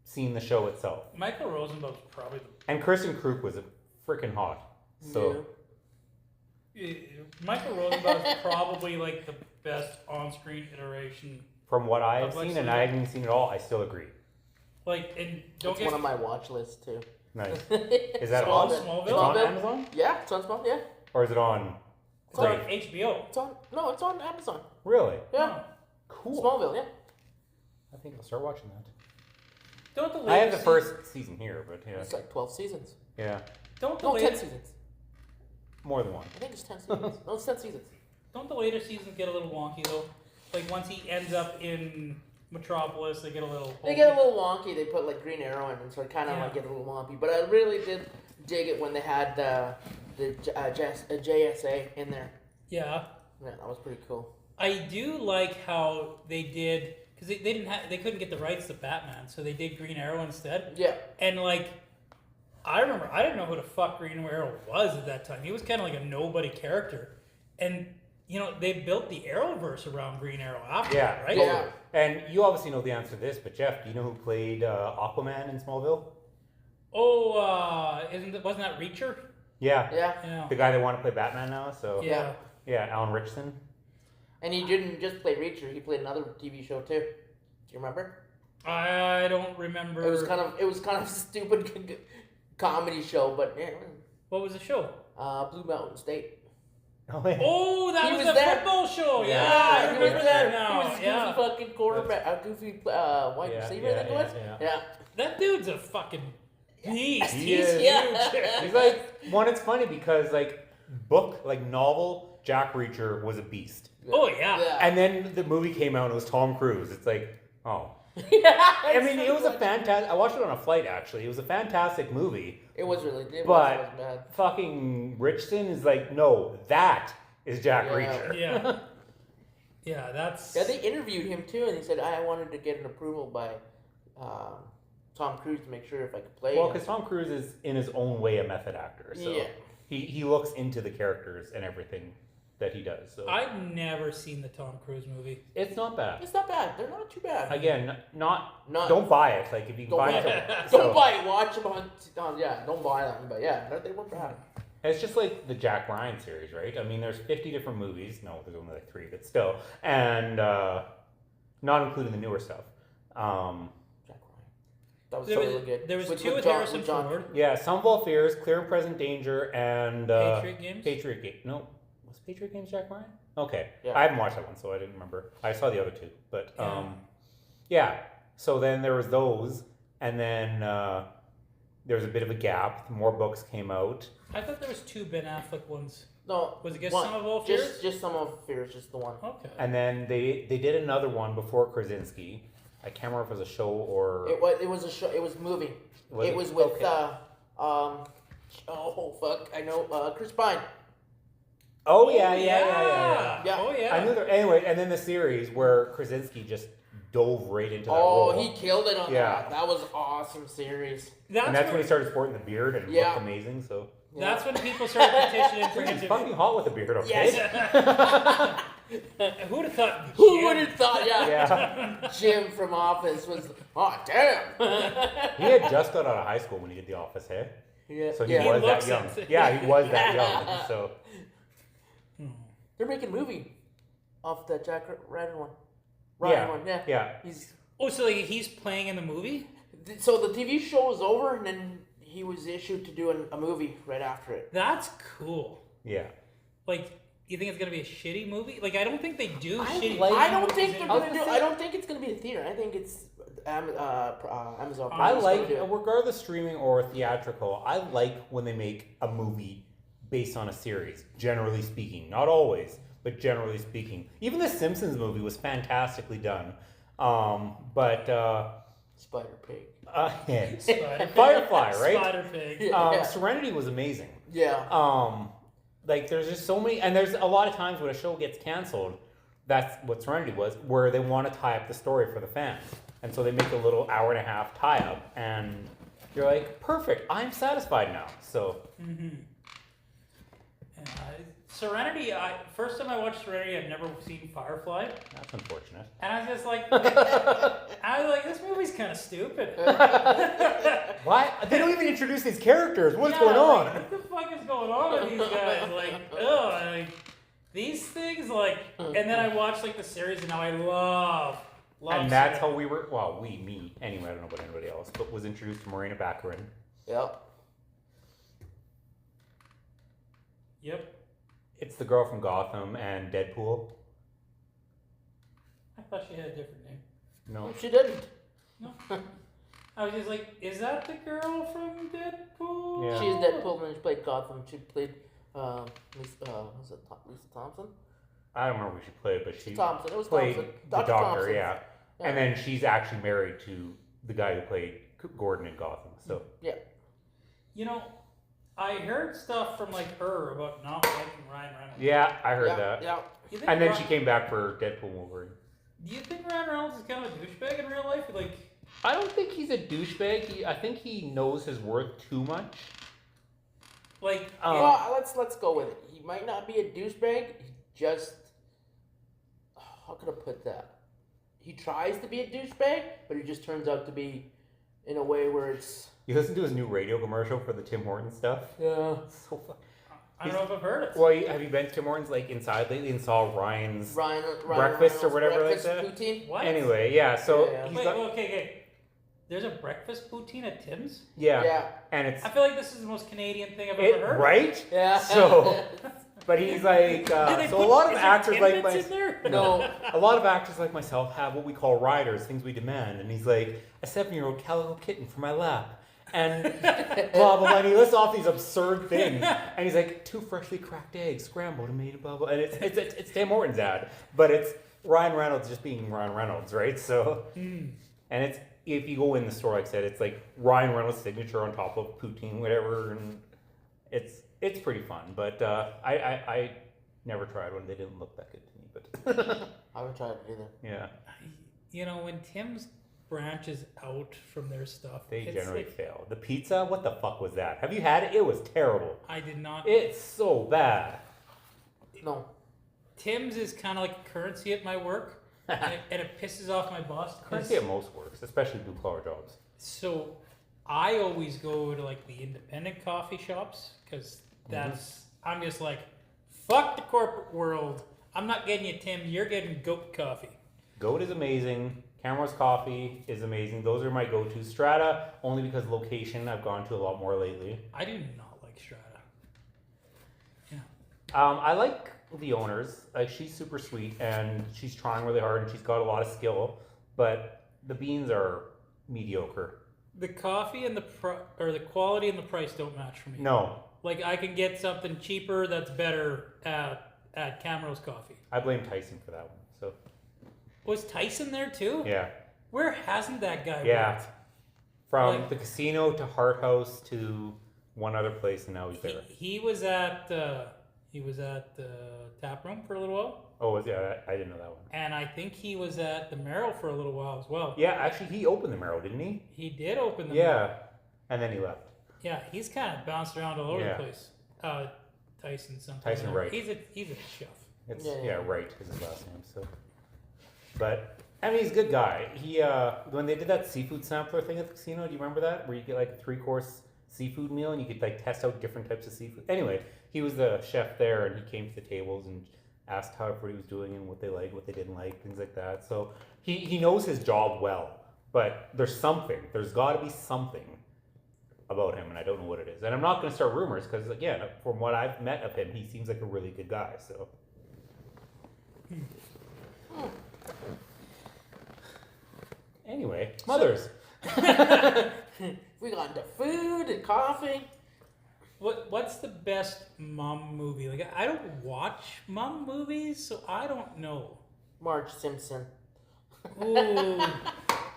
seen the show itself. Michael Rosenbaum's probably And Kirsten Krug was freaking hot. So Michael Rosenbaum's probably like the best on-screen iteration. from what I have Of Lex seen, and Luthor. I haven't even seen it all, I still agree. Like, and don't It's get one of my watch lists too. Nice. Is that Small- on? Smallville? It's on Smallville? Amazon, Yeah, it's on Small. Yeah, or is it on? it's on Crave? HBO. it's on. No, it's on Amazon. Really? Yeah, Cool. Smallville. Yeah. I think I'll start watching that. Don't the I have later the first season here, but yeah, It's like 12 seasons. yeah, don't the No, 10 later seasons. more than one. I think it's 10 seasons. No, it's 10 seasons. don't the later seasons get a little wonky though? Like once he ends up in Metropolis, they get a little. They get a little wonky. They put like Green Arrow in, and so it kind of Yeah. like get a little wonky. But I really did dig it when they had the JSA in there. Yeah, Yeah, that was pretty cool. I do like how they did because they couldn't get the rights to Batman, so they did Green Arrow instead. Yeah. And like, I remember I didn't know who the fuck Green Arrow was at that time. He was kind of like a nobody character, and you know they built the Arrowverse around Green Arrow after, Yeah, that, right? Yeah. totally. And you obviously know the answer to this, but Jeff, do you know who played Aquaman in Smallville? Oh, wasn't that Reacher? Yeah, Yeah. Yeah. the guy that wanted to play Batman now. So Yeah. yeah, Alan Richardson. And he didn't just play Reacher; he played another TV show too. Do you remember? I don't remember. It was kind of a stupid comedy show, but yeah. What was the show? Blue Mountain State. Oh, that He was was the there. football show. Yeah. Yeah, I he was remember there. that now. He was a goofy fucking quarterback, a goofy wide receiver. I think it was. Yeah. That dude's a fucking beast. He He's is. huge. He's like it's funny because novel Jack Reacher was a beast, Oh yeah. and then the movie came out and it was Tom Cruise. It's like, oh. Yeah, I mean, it was a fantastic. I watched it on a flight. Actually, it was a fantastic movie. It was really. It But was bad. fucking Richardson is like, no, that is Jack Yeah. Reacher. Yeah. Yeah, that's. Yeah, they interviewed him too, and he said I wanted to get an approval by Tom Cruise to make sure if I could play. Well, him. because Tom Cruise is in his own way a method actor, so Yeah. he looks into the characters and everything that he does. So I've never seen the Tom Cruise movie. it's not bad. It's not bad. They're not too bad. Again, not Not- don't buy it. Like if you can Don't buy buy it, it. Don't buy it. Watch them on. Yeah, don't buy them. But yeah, they weren't bad. It's just like the Jack Ryan series, right? I mean, there's 50 different movies. No, there's only like 3, but still, and not including the newer stuff. Jack Ryan. That was There was, really good. there was With- two with John- Harrison John- Ford. Yeah, Some of All Fears, Clear and Present Danger, and Patriot Games? Patriot Game. No, was Patriot Games Jack Ryan? Okay, Yeah. I haven't watched that one, so I didn't remember. I saw the other 2, but Yeah. yeah. So then there was those, and then there was a bit of a gap. More books came out. I thought there was 2 Ben Affleck ones. No. Was it just one. Some of All Fears? Just Some of Fears, just the one. Okay. And then they did another one before Krasinski. I can't remember if it was a show or It was a show. It was a movie. Was it it? was with Okay. oh fuck, I know Chris Pine. Oh yeah. Yeah. Oh yeah. I knew there. Anyway, and then the series where Krasinski just dove right into that Oh, role. he killed it on Yeah. that. That was an awesome series. and that's when he started sporting the beard and Yeah. looked amazing. So That's when people started petitioning for him he's to. fucking hot with a beard. Okay. Yes. Who would have thought? Who would have thought? Yeah. Yeah. Jim from Office was. Oh damn. He had just got out of high school when he did The Office, hey? Yeah. So he yeah. was that looks young. it. Yeah, he was that young. So They're making a movie off that Jack Ryan one. Yeah. One. Yeah. yeah. He's Oh, so like he's playing in the movie? so the TV show was over, and then he was issued to do a movie right after it. That's cool. Yeah. Like, you think it's gonna be a shitty movie? Like, I don't think they do shitty. like- I don't movies think they're anymore. gonna do. I don't think it's gonna be a theater. I think it's Amazon. I Prime's like, gonna do it. regardless streaming or theatrical, I like when they make a movie based on a series, generally speaking. Not always, but generally speaking. Even the Simpsons movie was fantastically done. Spider Pig. Spider- Firefly, right? Spider Pig. Yeah. Serenity was amazing. Yeah. Like there's just so many, and there's a lot of times when a show gets canceled, that's what Serenity was, where they want to tie up the story for the fans, and so they make a little hour-and-a-half tie-up, and you're like, perfect, I'm satisfied now. So Serenity. First time I watched Serenity, I'd never seen Firefly, that's unfortunate. and I was just like, I was like, this movie's kind of stupid. Why? They don't even introduce these characters. What's Yeah, going on? like, what the fuck is going on with these guys? Like, ugh, like these things. Like, and then I watched like the series, and now I love. And that's how we were. Well, me anyway. I don't know about anybody else, but was introduced to Marina Baccarin. Yep. Yep. It's the girl from Gotham and Deadpool. I thought she had a different name. No. She didn't. No. I was just like, is that the girl from Deadpool? Yeah. She's Deadpool and she played Gotham. She played was it Lisa Thompson? I don't remember who she played, but she Thompson. It was played Thompson. the Dr. doctor, Thompson. yeah. And then she's actually married to the guy who played Gordon in Gotham. So Yeah. You know, I heard stuff from like her about not liking Ryan Reynolds. yeah, I heard Yeah. that. Yeah. You think And then Ryan- she came back for Deadpool Wolverine. Do you think Ryan Reynolds is kind of a douchebag in real life? Like, I don't think he's a douchebag. I think he knows his worth too much. like Well, let's go with it. He might not be a douchebag. He just how could I put that? He tries to be a douchebag, but he just turns out to be in a way where it's You listen to his new radio commercial for the Tim Hortons stuff. yeah. So fu- I don't know if I've heard it. Well, have you been to Tim Hortons like inside lately and saw Ryan's Ryan breakfast or Reynolds' whatever breakfast like that? poutine. What? Anyway, yeah. So Yeah. he's Wait, got okay. There's a breakfast poutine at Tim's? Yeah. and it's I feel like this is the most Canadian thing I've ever heard. right. Yeah. So, but he's like, Do they so put- a lot of is there actors like Timbits in there? No. a lot of actors like myself have what we call riders, things we demand, and he's like a 7-year-old calico kitten for my lap, and blah blah blah. And he lists off these absurd things, and he's like 2 freshly cracked eggs scrambled and made blah blah. And it's Tim Hortons ad, but it's Ryan Reynolds just being Ryan Reynolds, right? So, and it's if you go in the store, like I said, it's like Ryan Reynolds' signature on top of poutine, whatever, and it's pretty fun. But I never tried one; they didn't look that good to me. But I haven't tried it either. yeah. You know, when Tim's branches out from their stuff, They it's generally like, fail. The pizza, what the fuck was that? Have you had it? It was terrible. I did not. It's so bad. No. Tim's is kind of like a currency at my work, and it pisses off my boss. 'cause- Currency at most works, especially blue collar jobs. So I always go to like the independent coffee shops because that's I'm just like, fuck the corporate world. I'm not getting you Tim. You're getting goat coffee. Goat is amazing. Camera's Coffee is amazing. Those are my go-to. Strata, only because location, I've gone to a lot more lately. I do not like Strata. Yeah. I like the owners. Like, she's super sweet and she's trying really hard and she's got a lot of skill, but the beans are mediocre. The coffee and the quality and the price don't match for me. No, Like I can get something cheaper that's better at Camrose Coffee. I blame Tyson for that one. So Was Tyson there too? yeah, Where hasn't that guy yeah. worked? From Like- the casino to Hart House to one other place, and now he's there. He was at Tap Room for a little while, Oh, I didn't know that one. and I think he was at the Merrill for a little while as well. Yeah, actually, he opened the Merrill, didn't he? He did open the Yeah, Merrill. and then he left. Yeah, he's kind of bounced around all over Yeah. the place. Tyson something. Tyson Wright. He's a chef. It's Yeah. Wright is his last name. So, but I mean, he's a good guy. He when they did that seafood sampler thing at the casino, do you remember that where you get like a 3-course seafood meal and you could like test out different types of seafood? Anyway, he was the chef there, and he came to the tables and asked how everybody was doing and what they liked, what they didn't like, things like that. So he knows his job well. But there's got to be something about him, and I don't know what it is. And I'm not going to start rumors because, again, from what I've met of him, he seems like a really good guy. So. Anyway, mothers. We got into food and coffee. What's the best mom movie? Like I don't watch mom movies, so I don't know. Marge Simpson. Ooh.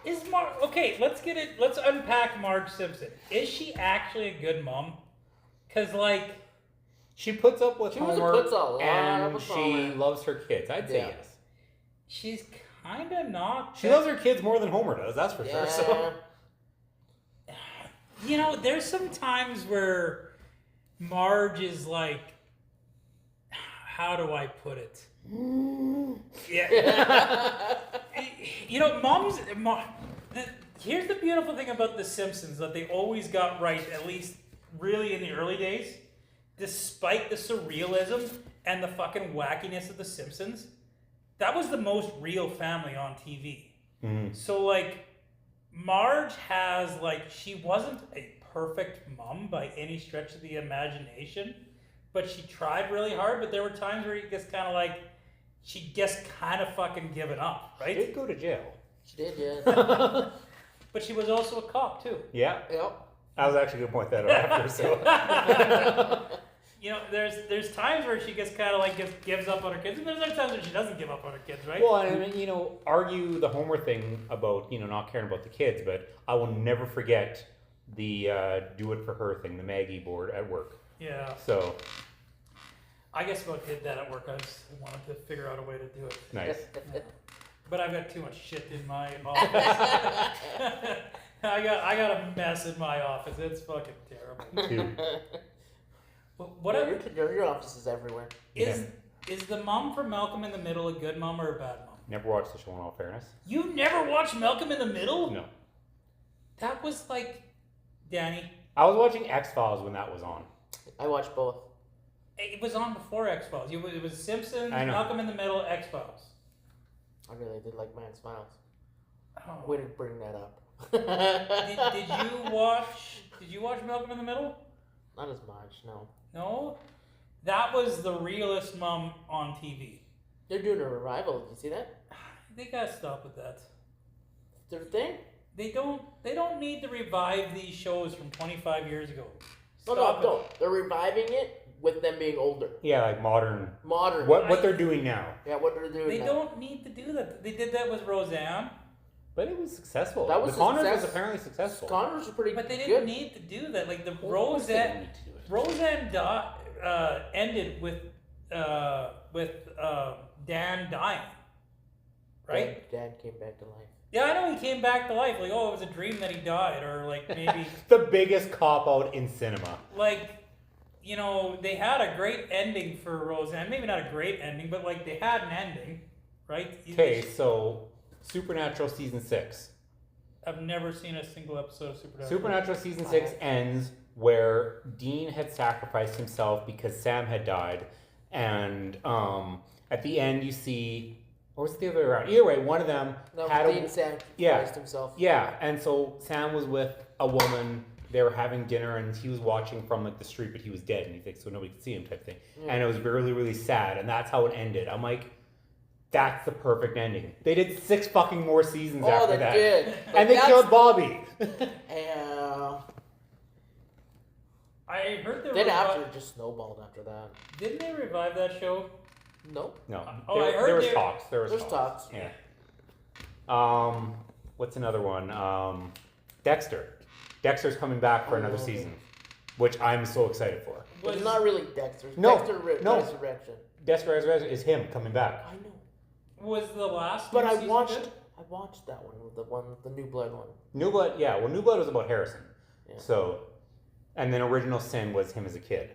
Is okay? Let's unpack Marge Simpson. Is she actually a good mom? Cause like She puts up with She homework puts a lot and up with she homework. loves her kids. I'd say Yeah. yes. she's kind of not. She loves her kids more than Homer does. That's for sure. So. You know, there's some times where Marge is like, how do I put it? Yeah. You know, here's the beautiful thing about The Simpsons that they always got right, at least really in the early days, despite the surrealism and the fucking wackiness of The Simpsons. That was the most real family on TV. Mhm. So, like, Marge has, like, she wasn't a perfect mom by any stretch of the imagination, but she tried really hard, but there were times where you just kind of, like, she just kind of fucking given up, She right? did go to jail. She did, yeah. But she was also a cop, too. Yeah. Yep. I was actually going to point that out after. So. You know, there's times where she just kind of, like, just gives up on her kids, and there's other times where she doesn't give up on her kids, right? Well, I mean, argue the Homer thing about, not caring about the kids, but I will never forget the do it for her thing, the Maggie board at work. Yeah. So, I guess about did that at work. I just wanted to figure out a way to do it. nice. But I've got too much shit in my office. I got a mess in my office. It's fucking terrible. Two. What Yeah, your office is everywhere. is the mom from Malcolm in the Middle a good mom or a bad mom? Never watched the show in all fairness. You never watched Malcolm in the Middle? No. That was like, Danny, I was watching X-Files when that was on. I watch both. It was on before X-Files. It was Simpsons, I know. Malcolm in the Middle, X-Files. I really did like Man Smiles. Oh. Way to bring that up. Did you watch Malcolm in the Middle? Not as much, no. No? That was the realest mom on TV. They're doing a revival. Did you see that? They gotta stop with that. Their thing? They don't need to revive these shows from 25 years ago. No, Stop it. don't. They're reviving it with them being older. Yeah, like modern. Modern. What they're doing now. Yeah, what they're doing They now. don't need to do that. They did that with Roseanne, But it was successful. That was the Connors success. was apparently successful. Connors are pretty but they good. didn't need to do that. Like the Well, of course they didn't Roseanne, need to do it. Roseanne ended with Dan dying, right? Dad came back to life. Yeah, I know he came back to life. Like, oh, it was a dream that he died, or like maybe The biggest cop out in cinema. like, you know, they had a great ending for Roseanne. Maybe not a great ending, but like they had an ending, right? Okay, so Supernatural season 6. I've never seen a single episode of Supernatural. Supernatural season 6 ends where Dean had sacrificed himself because Sam had died, and at the end you see, or was it the other way around? Either way, one of them No, had Dean sacrificed yeah. himself. Yeah, and so Sam was with a woman. They were having dinner, and he was watching from like the street, but he was dead, and he thinks so nobody could see him, type thing. And it was really, really sad, and that's how it ended. I'm like, that's the perfect ending. They did 6 fucking more seasons Oh, after they that, did. and they killed Bobby. I heard they Then after it just snowballed after that. Didn't they revive that show? Nope. No, Oh, I heard there was there- talks. There was There's talks. talks. Yeah. What's another one? Dexter. Dexter's coming back for another Oh. season, which I'm so excited for. But it's not really Dexter's. No, Dexter no. Resurrection. Dexter is him coming back. I know. Was the last? But new I season watched. good? I watched that one, the New Blood one. New Blood, yeah. Well, New Blood was about Harrison. Yeah. So, and then Original Sin was him as a kid.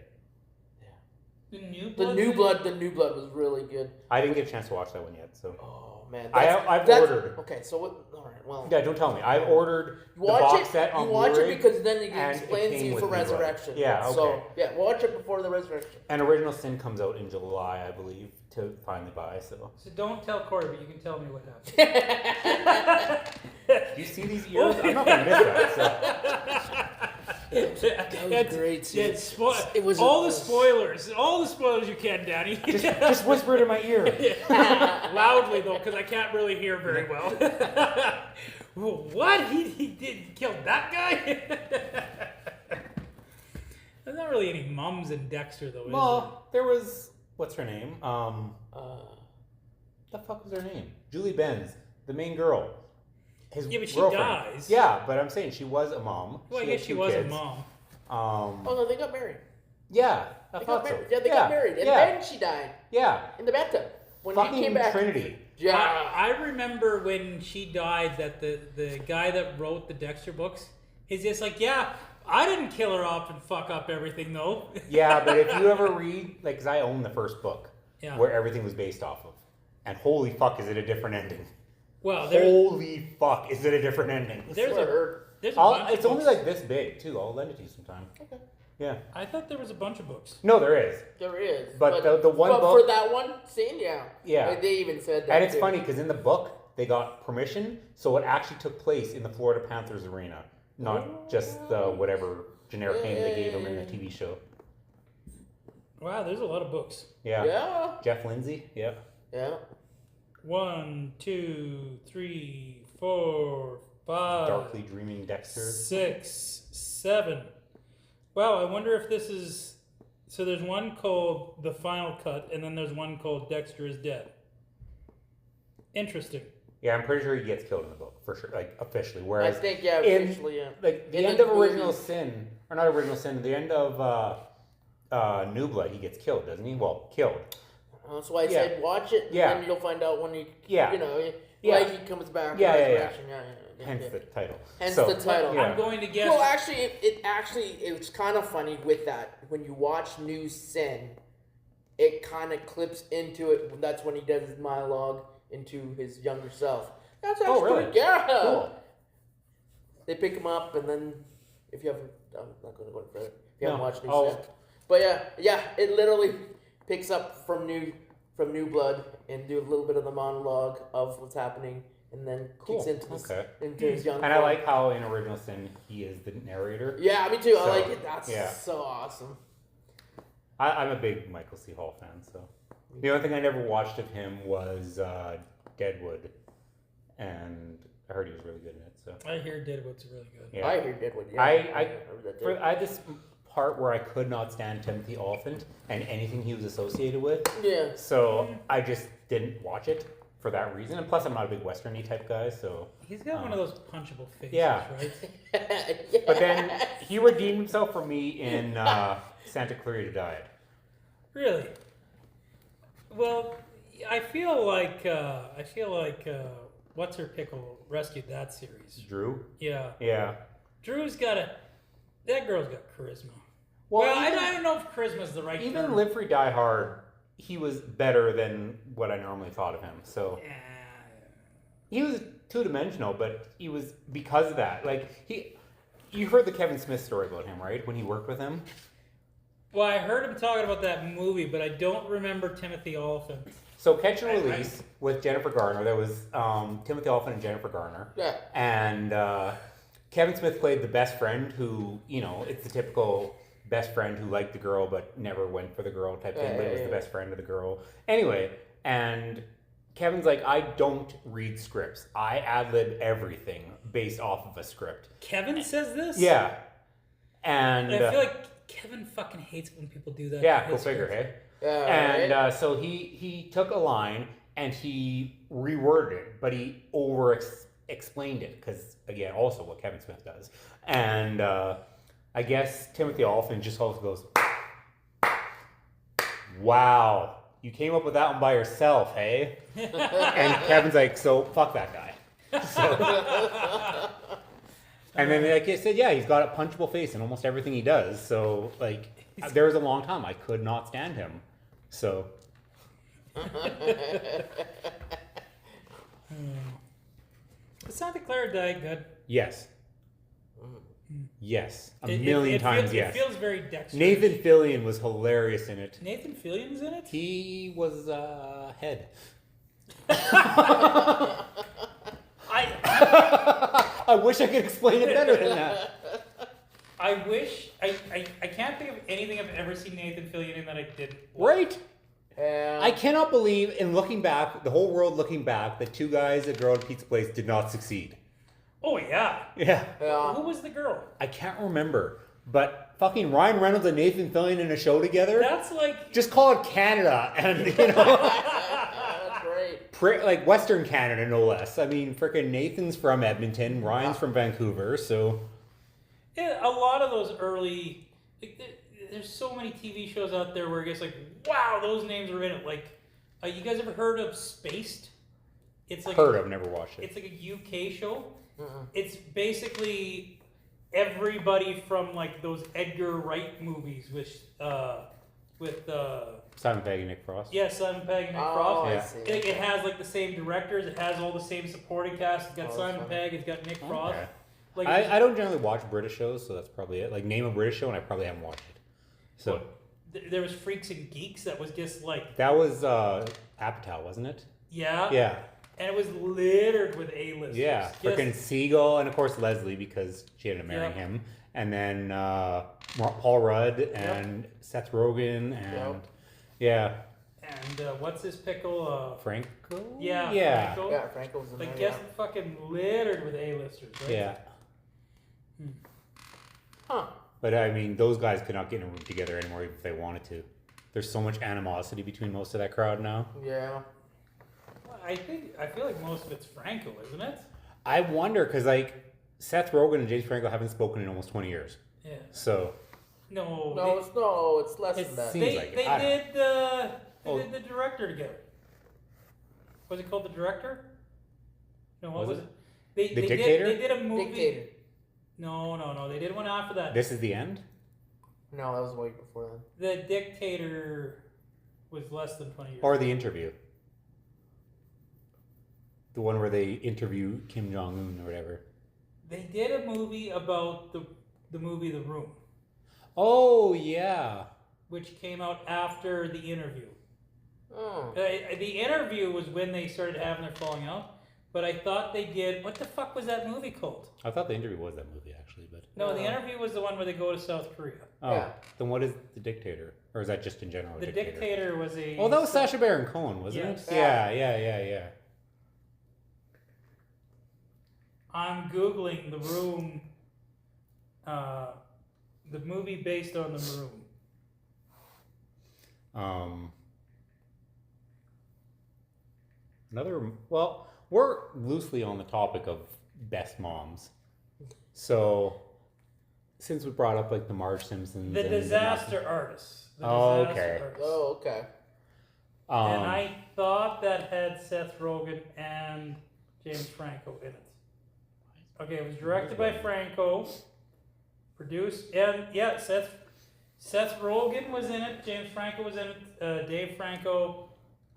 The new The Blood. New Blood. The New Blood was really good. I didn't get a chance to watch that one yet. So, Oh man. I've that's- ordered. Okay, so what? All right. Well, Yeah, don't tell me. I've ordered you the watch box it. set on You watch Blu-ray, it because then it and it explains to came you with for New Blood. Resurrection. Yeah, So okay. yeah, watch it before the Resurrection. and Original Sin comes out in July, I believe, to finally buy. So, So don't tell Corey, but you can tell me what happened. do you see these ears? I'm not gonna miss that. That was great, too. It was all the spoilers you can, Danny. So, just whisper it in my ear. Loudly though, because I can't really hear very well. What? He did kill that guy? There's not really any mums in Dexter though, is Well, there was what's her name? Uh, The fuck was her name? Julie Benz, the main girl. His Yeah, but she girlfriend. dies. Yeah, but I'm saying she was a mom. Well, I had guess she 2 was kids. a mom. oh no, they got married. Yeah, I They thought got so. married. Yeah, they got married, and yeah, then she died yeah. in the bathtub when Fucking he came back. Trinity. Yeah. I remember when she died that the guy that wrote the Dexter books, he's just like, yeah, I didn't kill her off and fuck up everything though. Yeah, but if you ever read, like, because I own the first book Yeah. where everything was based off of, and holy fuck, is it a different ending? Well, Holy fuck, is it a different ending? there's That's what I a heard. there's a bunch It's of only books. like this big too. I'll lend it to you sometime. Okay. Yeah. I thought there was a bunch of books. No, there is. There is. But the one but book- for that one scene, yeah. Yeah. Like, they even said that. And it's too. funny because in the book they got permission, so it actually took place in the Florida Panthers arena, not just the whatever generic name they gave them in the TV show. Wow, there's a lot of books. Yeah. Yeah. Jeff Lindsay. Yeah. Yeah. 1, 2, 3, 4, 5, Darkly dreaming Dexter. 6, 7. Wow, I wonder if this is. So there's one called The Final Cut, and then there's one called Dexter is Dead. Interesting. Yeah, I'm pretty sure he gets killed in the book for sure, like officially. I Whereas think, yeah, in- officially, yeah. like the In end the of Original movies- Sin, or not Original Sin, the end of New Blood, he gets killed, doesn't he? Well, killed. That's why I Yeah. said watch it, and Yeah. then you'll find out when he, Yeah. you know, Yeah. like he comes back. Yeah, in yeah, yeah. Resurrection. Yeah. Hence the title. Hence So, the title. yeah. I'm going to guess. Well, actually, it's kind of funny with that. When you watch New Sin, it kind of clips into it. That's when he does his monologue into his younger self. That's actually really? pretty, yeah. Cool. They pick him up, and then if you haven't, I'm not going to go any further. If you haven't No. watched New Oh. Sin, But yeah, it literally picks up from New Blood and do a little bit of the monologue of what's happening, and then Cool. kicks into Okay. into his young. And I form. like how in Original Sin he is the narrator. Yeah, me too. I So, like it. That's yeah. so awesome. I'm a big Michael C. Hall fan, so the only thing I never watched of him was Deadwood, and I heard he was really good in it. So I hear Deadwood's really good. yeah, I hear Deadwood. Yeah, I heard that too. I had this part where I could not stand Timothy Olyphant and anything he was associated with, Yeah. so I just didn't watch it for that reason. And plus, I'm not a big westerny type guy, so. He's got one of those punchable faces, Yeah. right? Yeah. But then he redeemed himself for me in Santa Clarita Diet. Really? Well, I feel like What's Her Pickle rescued that series. Drew. Yeah, Yeah. Drew's got that girl's got charisma. Well, I don't know if charisma's the right Even term. Live Free Die Hard, he was better than what I normally thought of him. So Yeah. he was two-dimensional, but he was because of that. Like you heard the Kevin Smith story about him, right? When he worked with him. Well, I heard him talking about that movie, but I don't remember Timothy Olyphant. So Catch and Release with Jennifer Garner. There was Timothy Olyphant and Jennifer Garner. Yeah. And Kevin Smith played the best friend who, it's the typical best friend who liked the girl but never went for the girl type thing, but it was the best friend of the girl. Anyway, and Kevin's like, I don't read scripts. I ad-lib everything based off of a script. Kevin says this? Yeah. And I feel like Kevin fucking hates when people do that. yeah, to go his figure, scripts. hey? Right? And so he took a line and he reworded it, but he explained it because, again, also what Kevin Smith does. And I guess Timothy Olyphant just also goes, wow, you came up with that one by yourself, hey? And Kevin's like, so fuck that guy. So, and then like I said, yeah, he's got a punchable face in almost everything he does. So like there was a long time I could not stand him. So Santa Clara died good. yes. Yes. A It- million it times feels, yes. It feels very dexterous. Nathan Fillion was hilarious in it. Nathan Fillion's in it? He was head. I I wish I could explain it better than that. I wish I can't think of anything I've ever seen Nathan Fillion in that I didn't. Right? Yeah. I cannot believe, in looking back, the whole world looking back, that two guys, a girl at a pizza place did not succeed. Oh yeah. Yeah. Who was the girl? I can't remember. But fucking Ryan Reynolds and Nathan Fillion in a show together? That's like Just call it Canada and, That's great. like Western Canada, no less. I mean, freaking Nathan's from Edmonton, Ryan's from Vancouver, so. yeah, a lot of those early. Like, there's so many TV shows out there where it's like, wow, those names are in it. Like, you guys ever heard of Spaced? It's like Heard of, never watched it. It's like a UK show. Mm-mm. It's basically everybody from like those Edgar Wright movies with Simon Pegg and Nick Frost. Simon Pegg and Nick Oh, Frost. I Yeah. see. It has like the same directors. It has all the same supporting cast. It's got Oh, Simon fun. Pegg. It's got Nick Frost. Okay. Like I don't generally watch British shows, so that's probably it. Like, name a British show, and I probably haven't watched it. So, there was Freaks and Geeks that was just like that was Apatow, wasn't it? yeah, Yeah. and it was littered with A-listers. Yeah. Just- Freaking Siegel, and of course Leslie, because she had to marry Yep. him. And then Paul Rudd and Seth Rogen, and yeah. And what's his pickle? Franco? Yeah, Yeah. Franco. Yeah, Franco's in Like there. just fucking littered with A-listers, right? Yeah. Huh. But I mean, those guys could not get in a room together anymore even if they wanted to. There's so much animosity between most of that crowd now. Yeah. I feel like most of it's Franco, isn't it? I wonder, because like Seth Rogen and James Franco haven't spoken in almost 20 years. Yeah. So, No, it's less It than that. seems They like it. they I don't did Oh. did the director together. Was it called The Director? No, what Was was it? They, The they Dictator? Did, they did a movie. Dictator. No. They did one after that. this is the end? No, that was way before then. The Dictator was less than 20 years. Or the interview? The one where they interview Kim Jong Un or whatever. They did a movie about the movie The Room. Oh, yeah. which came out after The Interview. Oh. The Interview was when they started having their falling out. But I thought they did. What the fuck was that movie called? I thought The Interview was that movie actually, but No, The Interview was the one where they go to South Korea. oh, Yeah. then what is The Dictator, or is that just in general? The Dictator was a. Oh, that was Sacha Baron Cohen, wasn't Yes. it? Yeah. I'm googling The Room. The movie based on The Room. Well, we're loosely on the topic of best moms. So, since we brought up like the Marge Simpsons, The and Disaster Artist. The Oh, Disaster okay. Artist. Oh, okay. And I thought that had Seth Rogen and James Franco in it. Okay, it was directed by Franco, produced, and yeah, Seth Rogen was in it. James Franco was in it. Dave Franco,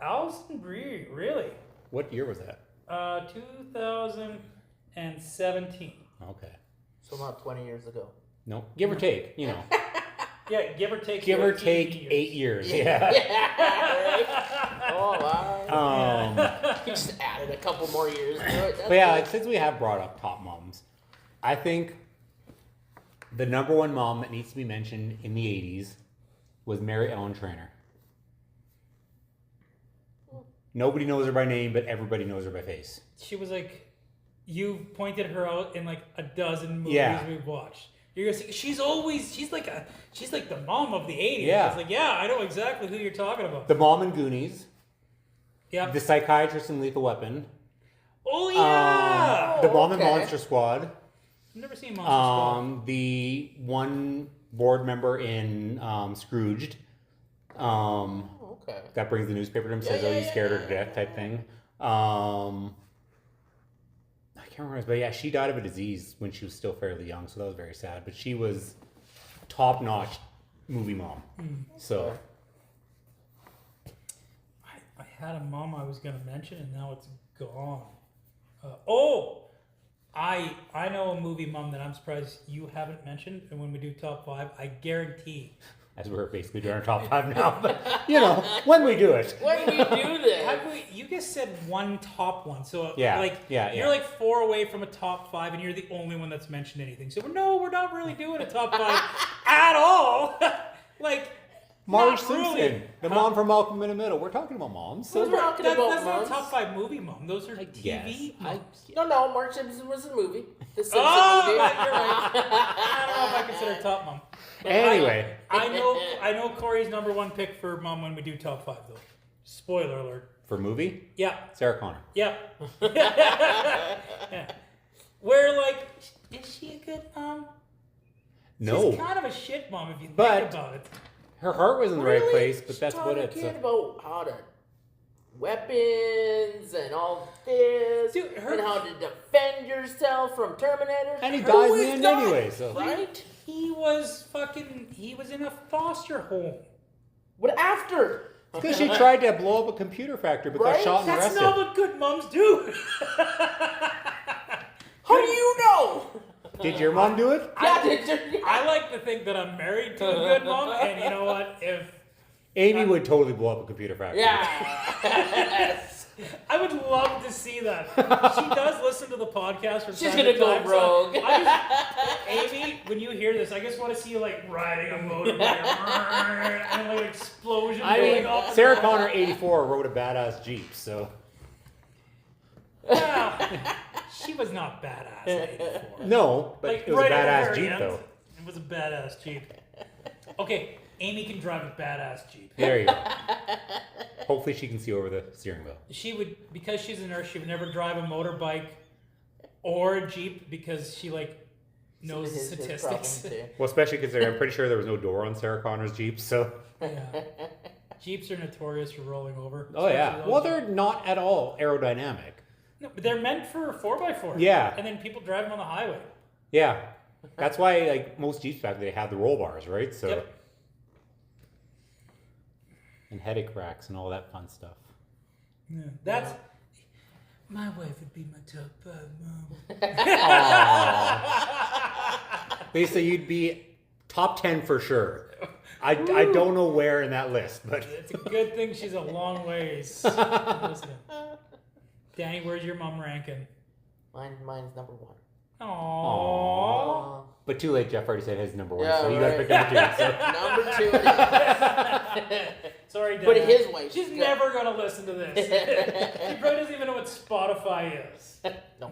Alison Brie, really? What year was that? 2017. Okay. So not 20 years ago. No, give or take, you know. Yeah, give or take. Give or 13 take years. 8 years. Yeah. Oh, wow. You just added a couple more years to it. That's But yeah, good. like, since we have brought up top moms, I think the number one mom that needs to be mentioned in the 80s was Mary Ellen Trainor. Nobody knows her by name, but everybody knows her by face. She was like, you pointed her out in like a dozen movies Yeah. we've watched. You're gonna say, she's like the mom of the 80s. Yeah. It's like, yeah, I know exactly who you're talking about. The mom in Goonies, Yeah. the psychiatrist in Lethal Weapon, Oh yeah. the mom in okay. Monster Squad, I've never seen Monster Squad. the one board member in Scrooged. Okay. That brings the newspaper to him, says, Yeah, "Oh, yeah, you scared her yeah, to death," type thing. I can't remember, but yeah, she died of a disease when she was still fairly young, so that was very sad. But she was top-notch movie mom. So I had a mom I was gonna mention, and now it's gone. I know a movie mom that I'm surprised you haven't mentioned, and when we do top 5, I guarantee. as we're basically doing our top 5 now, but you know, when we do it. When you do this, You just said one top one, so Yeah, like yeah. you're like 4 away from a top 5, and you're the only one that's mentioned anything. So we're not really doing a top 5 at all. Like Marge not Simpson, really. the mom from Malcolm in the Middle. We're talking about moms. So We're talking That's about not a moms. top 5 movie mom. Those are Yes, TV moms. No, Mark Simpson was a movie. The Simpson Oh, movie. you're right. I don't know if I consider top mom. But Anyway. I know Corey's number 1 pick for mom when we do top 5 though. Spoiler alert. For movie, Yeah. Sarah Connor. Yeah. Yeah. Where like, is she a good mom? No, She's kind of a shit mom if you But- think about it. her heart was in the right Really? place, but She that's taught what her it's. kid about how to weapons and all this, Dude, her- and how to defend yourself from Terminators. And he Who dies in the is end that? anyway, so. Right? He was in a foster home. What after? Because she tried to blow up a computer factory but got Right? shot and That's arrested. not what good moms do. How do you know? Did your mom do it? Yeah, did you? I like to think that I'm married to a good mom, and you know what? If Amy would totally blow up a computer factory. Yeah. I would love to see that. She does listen to the podcast from She's time gonna to go time, so rogue. Amy, when you hear this, I just want to see you like riding a motorbike and like explosion I going mean, off. Sarah Connor, 84, rode a badass Jeep, so. Yeah, she was not badass. at 84. No, but Like, it was right a at the badass very Jeep, end, though. It was a badass Jeep. Okay, Amy can drive a badass Jeep. There you go. Hopefully she can see over the steering wheel. She would, because she's a nurse, she would never drive a motorbike or a Jeep because she like knows His statistics. problem, too. Well, especially considering I'm pretty sure there was no door on Sarah Connor's Jeep, so. Yeah. Jeeps are notorious for rolling over. Oh, yeah. especially Well, those- they're not at all aerodynamic. No, but they're meant for 4x4. Yeah. And then people drive them on the highway. Yeah. That's why, like, most Jeeps back they have the roll bars, right? So. Yep. And headache racks and all that fun stuff. Yeah. That's my wife would be my top 5 mom. Lisa, you'd be top 10 for sure. I don't know where in that list, but It's a good thing she's a long ways. Listening. Danny, where's your mom ranking? Mine's number 1. Aww. but too late. Jeff already said his number 1, Yeah, so you gotta right. pick number 2. So. Number 2 is. Sorry, Dad. But his wife. She's never gonna listen to this. She probably doesn't even know what Spotify is. No.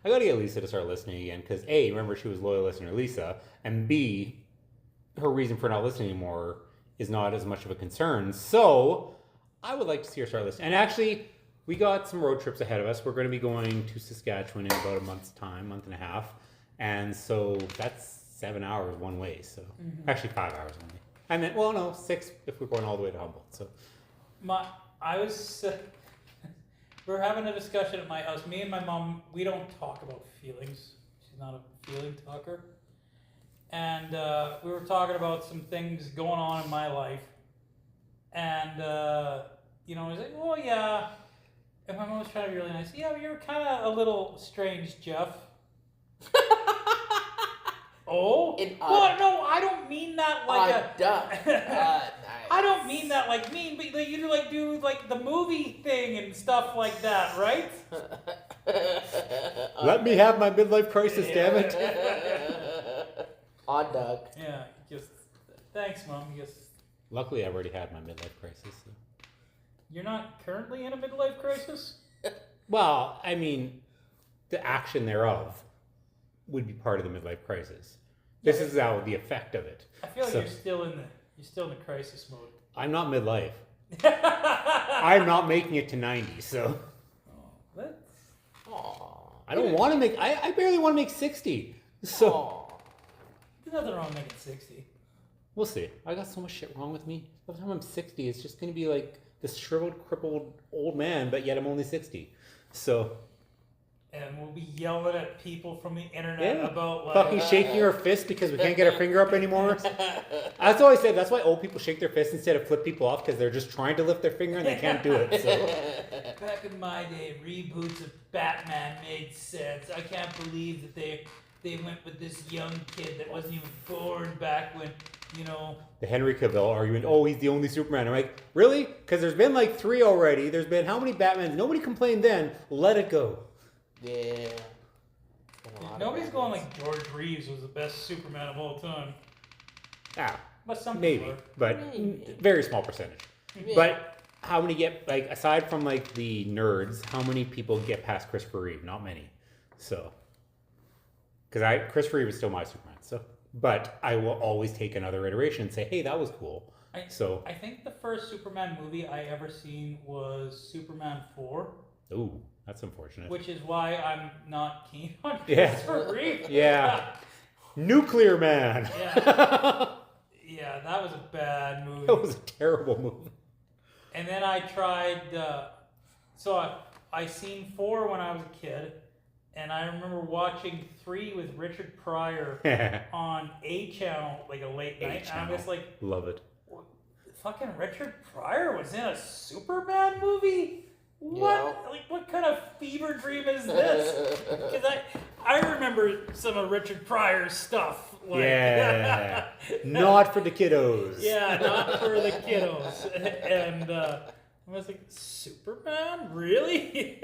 I gotta get Lisa to start listening again because A, remember she was a loyal listener, Lisa, and B, her reason for not listening anymore is not as much of a concern. So I would like to see her start listening. And actually, we got some road trips ahead of us. We're going to be going to Saskatchewan in about a month's time, month and a half, and so that's 7 hours one way. So actually 5 hours one way, and then 6 if we're going all the way to Humboldt. So We're having a discussion at my house. Me and my mom, we don't talk about feelings. She's not a feeling talker. And we were talking about some things going on in my life. And, I was like, oh, yeah. And my mom was trying to be really nice. Yeah, but you're kind of a little strange, Jeff. Oh? Well, no, I don't mean that like Nice. I don't mean that like mean, but like, you do the movie thing and stuff like that, right? let me have my midlife crisis, damn it. Odd dog. Yeah, thanks, Mom. Luckily, I've already had my midlife crisis. So. You're not currently in a midlife crisis? Well, I mean, the action thereof would be part of the midlife crisis. This is how the effect of it. I feel like you're still in the crisis mode. I'm not midlife. I'm not making it to 90, so I don't want to make. I barely want to make 60. So There's nothing wrong with making 60. we'll see. I got so much shit wrong with me. By the time I'm 60, it's just gonna be like this shriveled, crippled old man, but yet I'm only 60. So. And we'll be yelling at people from the internet about like fucking shaking our fist because we can't get our finger up anymore. That's what I said. That's why old people shake their fists instead of flip people off because they're just trying to lift their finger and they can't do it. So. Back in my day, reboots of Batman made sense. I can't believe that they went with this young kid that wasn't even born back when, The Henry Cavill argument, he's the only Superman. I'm like, really? Because there's been like 3 already. There's been how many Batmans? Nobody complained then. Let it go. Yeah. Nobody's going like George Reeves was the best Superman of all time. Ah, But some maybe, people are. but very small percentage. Yeah. But how many get, like, aside from like the nerds, how many people get past Christopher Reeve? Not many. So, because Christopher Reeve is still my Superman. So, but I will always take another iteration and say, hey, that was cool. I think the first Superman movie I ever seen was Superman 4. Ooh, that's unfortunate. Which is why I'm not keen on Yeah. Christopher Reeve. Yeah. Nuclear Man. Yeah. Yeah, that was a bad movie. That was a terrible movie. And then I tried, I seen 4 when I was a kid, and I remember watching 3 with Richard Pryor on A Channel, like a late night, and I'm just like, love it. fucking Richard Pryor was in a Superman movie? What? Yeah. Like, what kind of fever dream is this? Because I remember some of Richard Pryor's stuff. Like, Yeah. Not for the kiddos. yeah, not for the kiddos. And I was like, Superman? Really?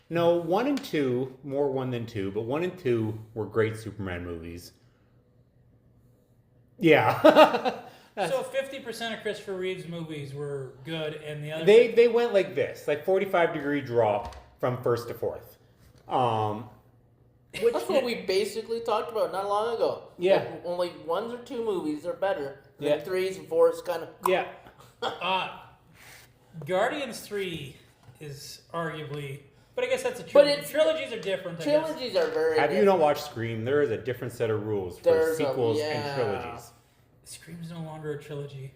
No, 1 and 2, more 1 than 2, but 1 and 2 were great Superman movies. Yeah. So 50% of Christopher Reeve's movies were good, and the other They went like this, like 45-degree drop from first to fourth. That's what we basically talked about not long ago. Yeah. Like, only 1s or 2 movies are better. Yeah. And 3s and 4s kind of. Yeah. Guardians 3 is arguably, but I guess that's a But trilogy. it's- Trilogies are different. I guess. Trilogies are very. Have you not watched Scream? There is a different set of rules for There's sequels and yeah. trilogies. Scream's no longer a trilogy.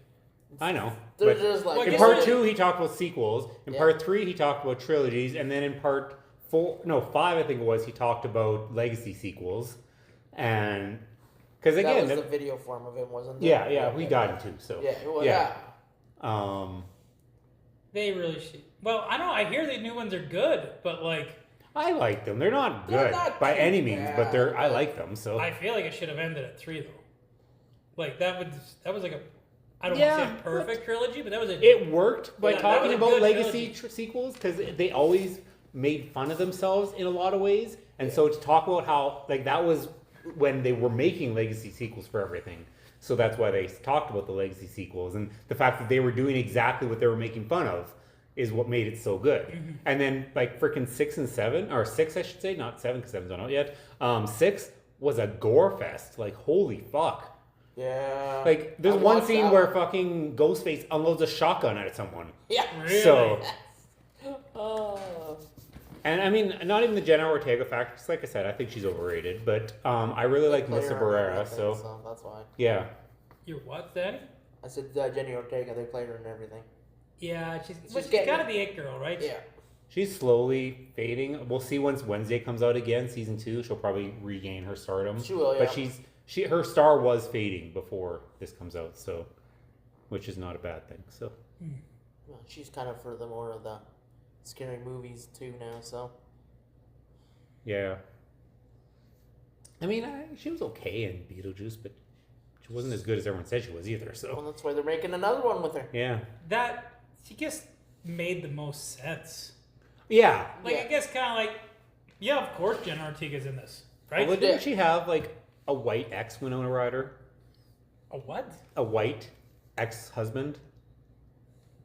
I know. They're But just like. Well, I in guess part they're- 2, he talked about sequels. In Yeah. part 3, he talked about trilogies. And then in part 5, I think it was, he talked about legacy sequels. And because that again, was the video form of it, wasn't it? yeah, we died in 2. So Yeah, well, yeah. yeah. They really should. Well, I know. I hear the new ones are good, but like, I like them. They're not They're good not by too any means, but bad, I like them. So I feel like it should have ended at 3 though. Like that was like a, I don't Yeah, want to say a perfect trilogy, but that was a. it worked by Yeah, that talking was a about good legacy sequels because they always made fun of themselves in a lot of ways, and so to talk about how like that was when they were making legacy sequels for everything. So that's why they talked about the legacy sequels and the fact that they were doing exactly what they were making fun of is what made it so good. Mm-hmm. And then like freaking 6 and 7 or 6 I should say, not 7 because 7's not out yet. 6 was a gore fest. Like holy fuck. Yeah. Like there's I one watched scene that where fucking Ghostface unloads a shotgun at someone. Yeah. Really? So Oh. and I mean not even the Jenna Ortega factor. 'Cause like I said, I think she's overrated. But I really like Play Melissa her and Barrera. everything, So that's why. yeah. You're what, Daddy? I said Jenny Ortega. They played her and everything. Yeah, she's getting- got to be it girl, right? Yeah. She's slowly fading. We'll see once Wednesday comes out again, season 2. She'll probably regain her stardom. She will, But yeah. her star was fading before this comes out, so which is not a bad thing. So Well, she's kind of for the more of the scary movies too now. So yeah. I mean, she was okay in Beetlejuice, but she wasn't as good as everyone said she was either. well, So that's why they're making another one with her. yeah, That she just made the most sense. yeah. Like Yeah. I guess kind of like, yeah, of course Jenna Ortega's in this, right? Well, Yeah. didn't she have like a white ex Winona Ryder? A what? A white ex-husband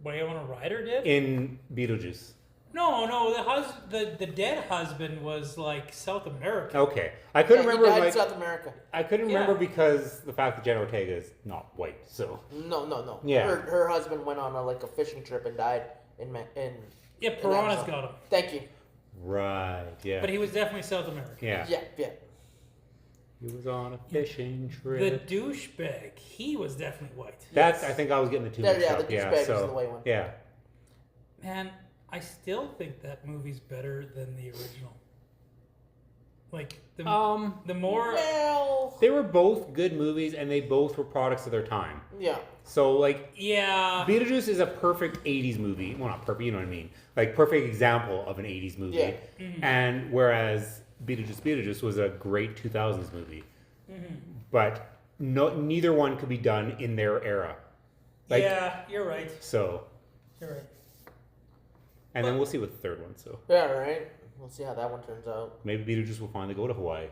Winona Ryder did? in Beetlejuice. No, the dead husband was like South American. Okay, I couldn't Yeah, he remember. died in Like, South America. I couldn't Yeah. remember because the fact that Jenna Ortega is not white. So No. Yeah. Her husband went on a fishing trip and died in. Yeah, Piranha's Arizona. got him, Thank you. right, yeah, but he was definitely South American. yeah. Yeah. He was on a fishing The trip. douchebag, he was definitely white. That's I think I was getting the two Yeah, mixed yeah, up. the Yeah, douchebag is so the white one. yeah, Man, I still think that movie's better than the original. Like the the more Well. they were both good movies, and they both were products of their time. Yeah. So like, yeah. Beetlejuice is a perfect '80s movie. Well, not perfect, you know what I mean? Like perfect example of an '80s movie. Yeah. And whereas Beetlejuice was a great 2000s movie, but neither one could be done in their era. Like, Yeah, you're right. So, You're right. and then we'll see with the third one. So Yeah. Right. We'll see how that one turns out. maybe Beetlejuice will finally go to Hawaii.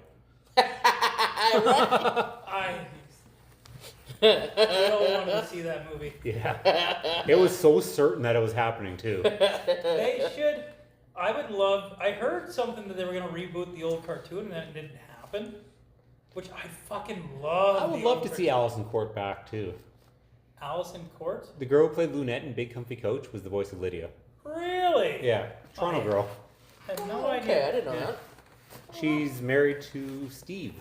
I don't want to see that movie. Yeah, it was so certain that it was happening too. They should. I would love. I heard something that they were going to reboot the old cartoon, and that didn't happen. Which I fucking love. I would the love old to see Allison Court back too. Allison Court. The girl who played Lunette in Big Comfy Coach was the voice of Lydia. Really? Yeah, Toronto Oh, yeah. girl. I had no Okay, idea. I didn't know Yeah. that. She's married to Steve.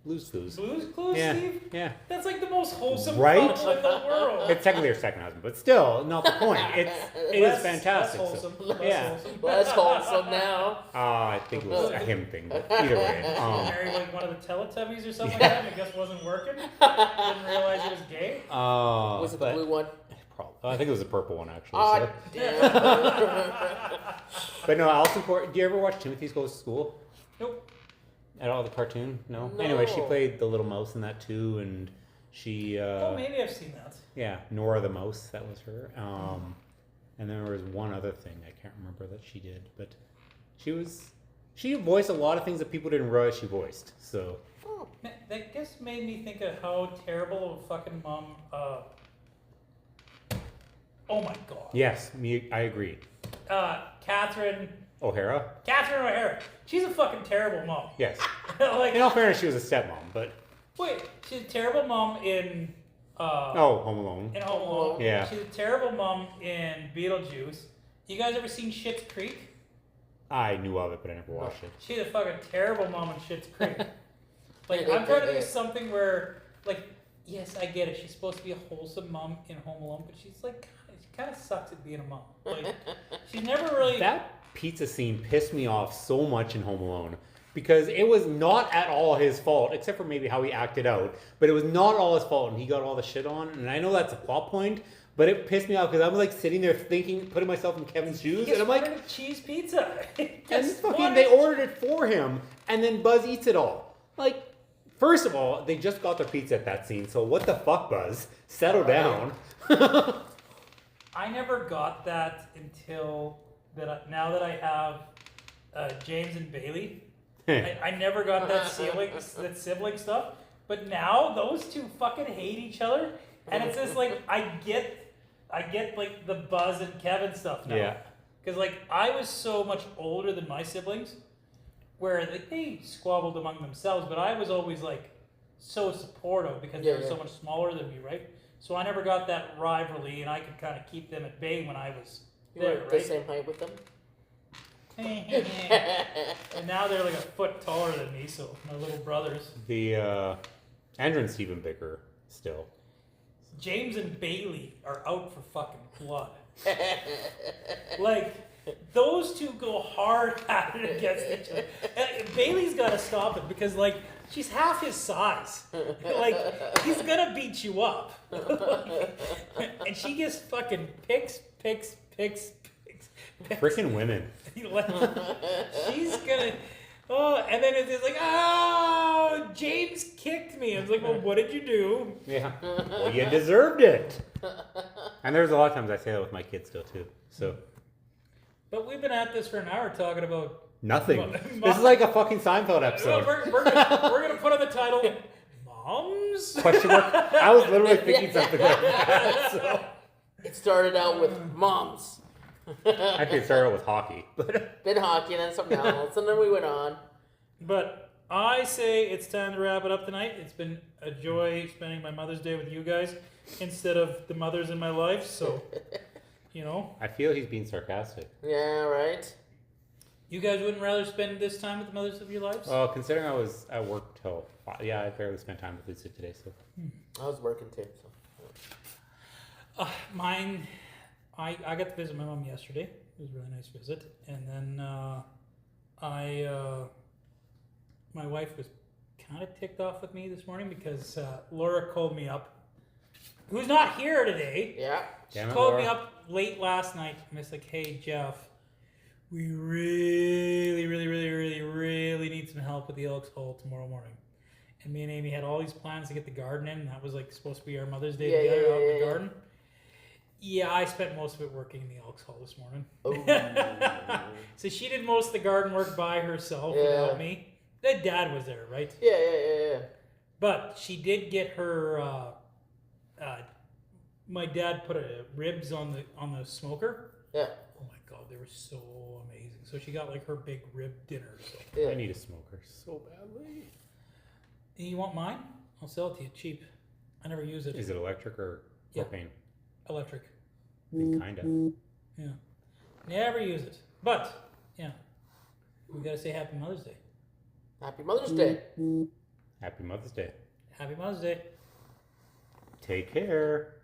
Blue's Clues. Blues Clues, Yeah, Steve. yeah. That's like the most wholesome Right? couple in the world. It's technically her second husband, but still, not the point. It is Less- fantastic. Less so- wholesome. Less yeah. wholesome. Less wholesome now. I think it was a him thing, but either way. Married like one of the Teletubbies or something like that, and I guess wasn't working. Didn't realize he was gay. Was it the blue one? Probably. I think it was the purple one actually. Oh, so. damn. But no, Allison Court. Do you ever watch Timothy's Goes to School? Nope. At all, the cartoon? No. No. Anyway, she played the little mouse in that too, and she. Oh, maybe I've seen that. Yeah, Nora the mouse. That was her. And then there was one other thing I can't remember that she did, but she voiced a lot of things that people didn't realize she voiced. So That just made me think of how terrible of a fucking mom. Oh my god. yes, I agree. Catherine O'Hara. O'Hara. She's a fucking terrible mom. Yes. Like, In all fairness, she was a stepmom, but wait, she's a terrible mom in. Home Alone. In Home Alone. Yeah. She's a terrible mom in Beetlejuice. You guys ever seen Schitt's Creek? I knew of it, but I never watched it. She's a fucking terrible mom in Schitt's Creek. Like, I'm trying to think of something where, like, yes, I get it. She's supposed to be a wholesome mom in Home Alone, but she's like, she kind of sucks at being a mom. Like, she's never really. That pizza scene pissed me off so much in Home Alone because it was not at all his fault, except for maybe how he acted out. But it was not all his fault, and he got all the shit on. And I know that's a plot point, But it pissed me off because I'm like sitting there thinking, putting myself in Kevin's shoes, and I'm like, a cheese pizza. and fucking they ordered it for him, and then Buzz eats it all. Like, first of all, they just got their pizza at that scene, so what the fuck, Buzz? Settle down. I never got that until now that I have James and Bailey. I never got that sibling stuff. But now those two fucking hate each other, and it's just like I get like the Buzz and Kevin stuff now. Yeah. Because like I was so much older than my siblings, where like, they squabbled among themselves, but I was always like so supportive because they were so much smaller than me, right? So I never got that rivalry, and I could kind of keep them at bay when I was there, were right? the same height with them. And now they're like a foot taller than me, so my little brothers. The Andrew and Steven bicker still. James and Bailey are out for fucking blood. Like, those two go hard at it against each other. And Bailey's got to stop it because, like, she's half his size. Like, he's gonna beat you up. And she just fucking picks. Freaking women. She's gonna. Oh, and then it's like, oh, James kicked me. I was like, well, what did you do? Yeah. Well, you deserved it. And there's a lot of times I say that with my kids still too. So. But we've been at this for an hour talking about Nothing. This is like a fucking Seinfeld episode. We're gonna put on the title, Moms? Question mark. I was literally thinking something like that. So. It started out with moms. Actually, it started out with hockey. Then hockey, and then something else, and then we went on. But I say it's time to wrap it up tonight. It's been a joy spending my Mother's Day with you guys instead of the mothers in my life. So, you know. I feel he's being sarcastic. Yeah, right. You guys wouldn't rather spend this time with the mothers of your lives? Well, considering I was at work till 5, yeah, I barely spent time with Lisa today. So I was working too. So. Mine, I got to visit my mom yesterday. It was a really nice visit. And then my wife was kind of ticked off with me this morning because Laura called me up, who's not here today. Yeah. She called me up late last night and it's like, hey, Jeff, we really need some help with the Elks Hole tomorrow morning. And me and Amy had all these plans to get the garden in. And that was like supposed to be our Mother's Day together out in the garden. Yeah, I spent most of it working in the Elks Hall this morning. So she did most of the garden work by herself without me. The dad was there, right? Yeah. But she did get her. My dad put ribs on the smoker. Yeah. Oh my god, they were so amazing. So she got like her big rib dinner. So. Yeah. I need a smoker so badly. You want mine? I'll sell it to you cheap. I never use it. Is it electric or propane? Electric. Kind of. Yeah. Never use it. But, yeah. We gotta say Happy Mother's Day. Happy Mother's Day. Happy Mother's Day. Happy Mother's Day. Take care.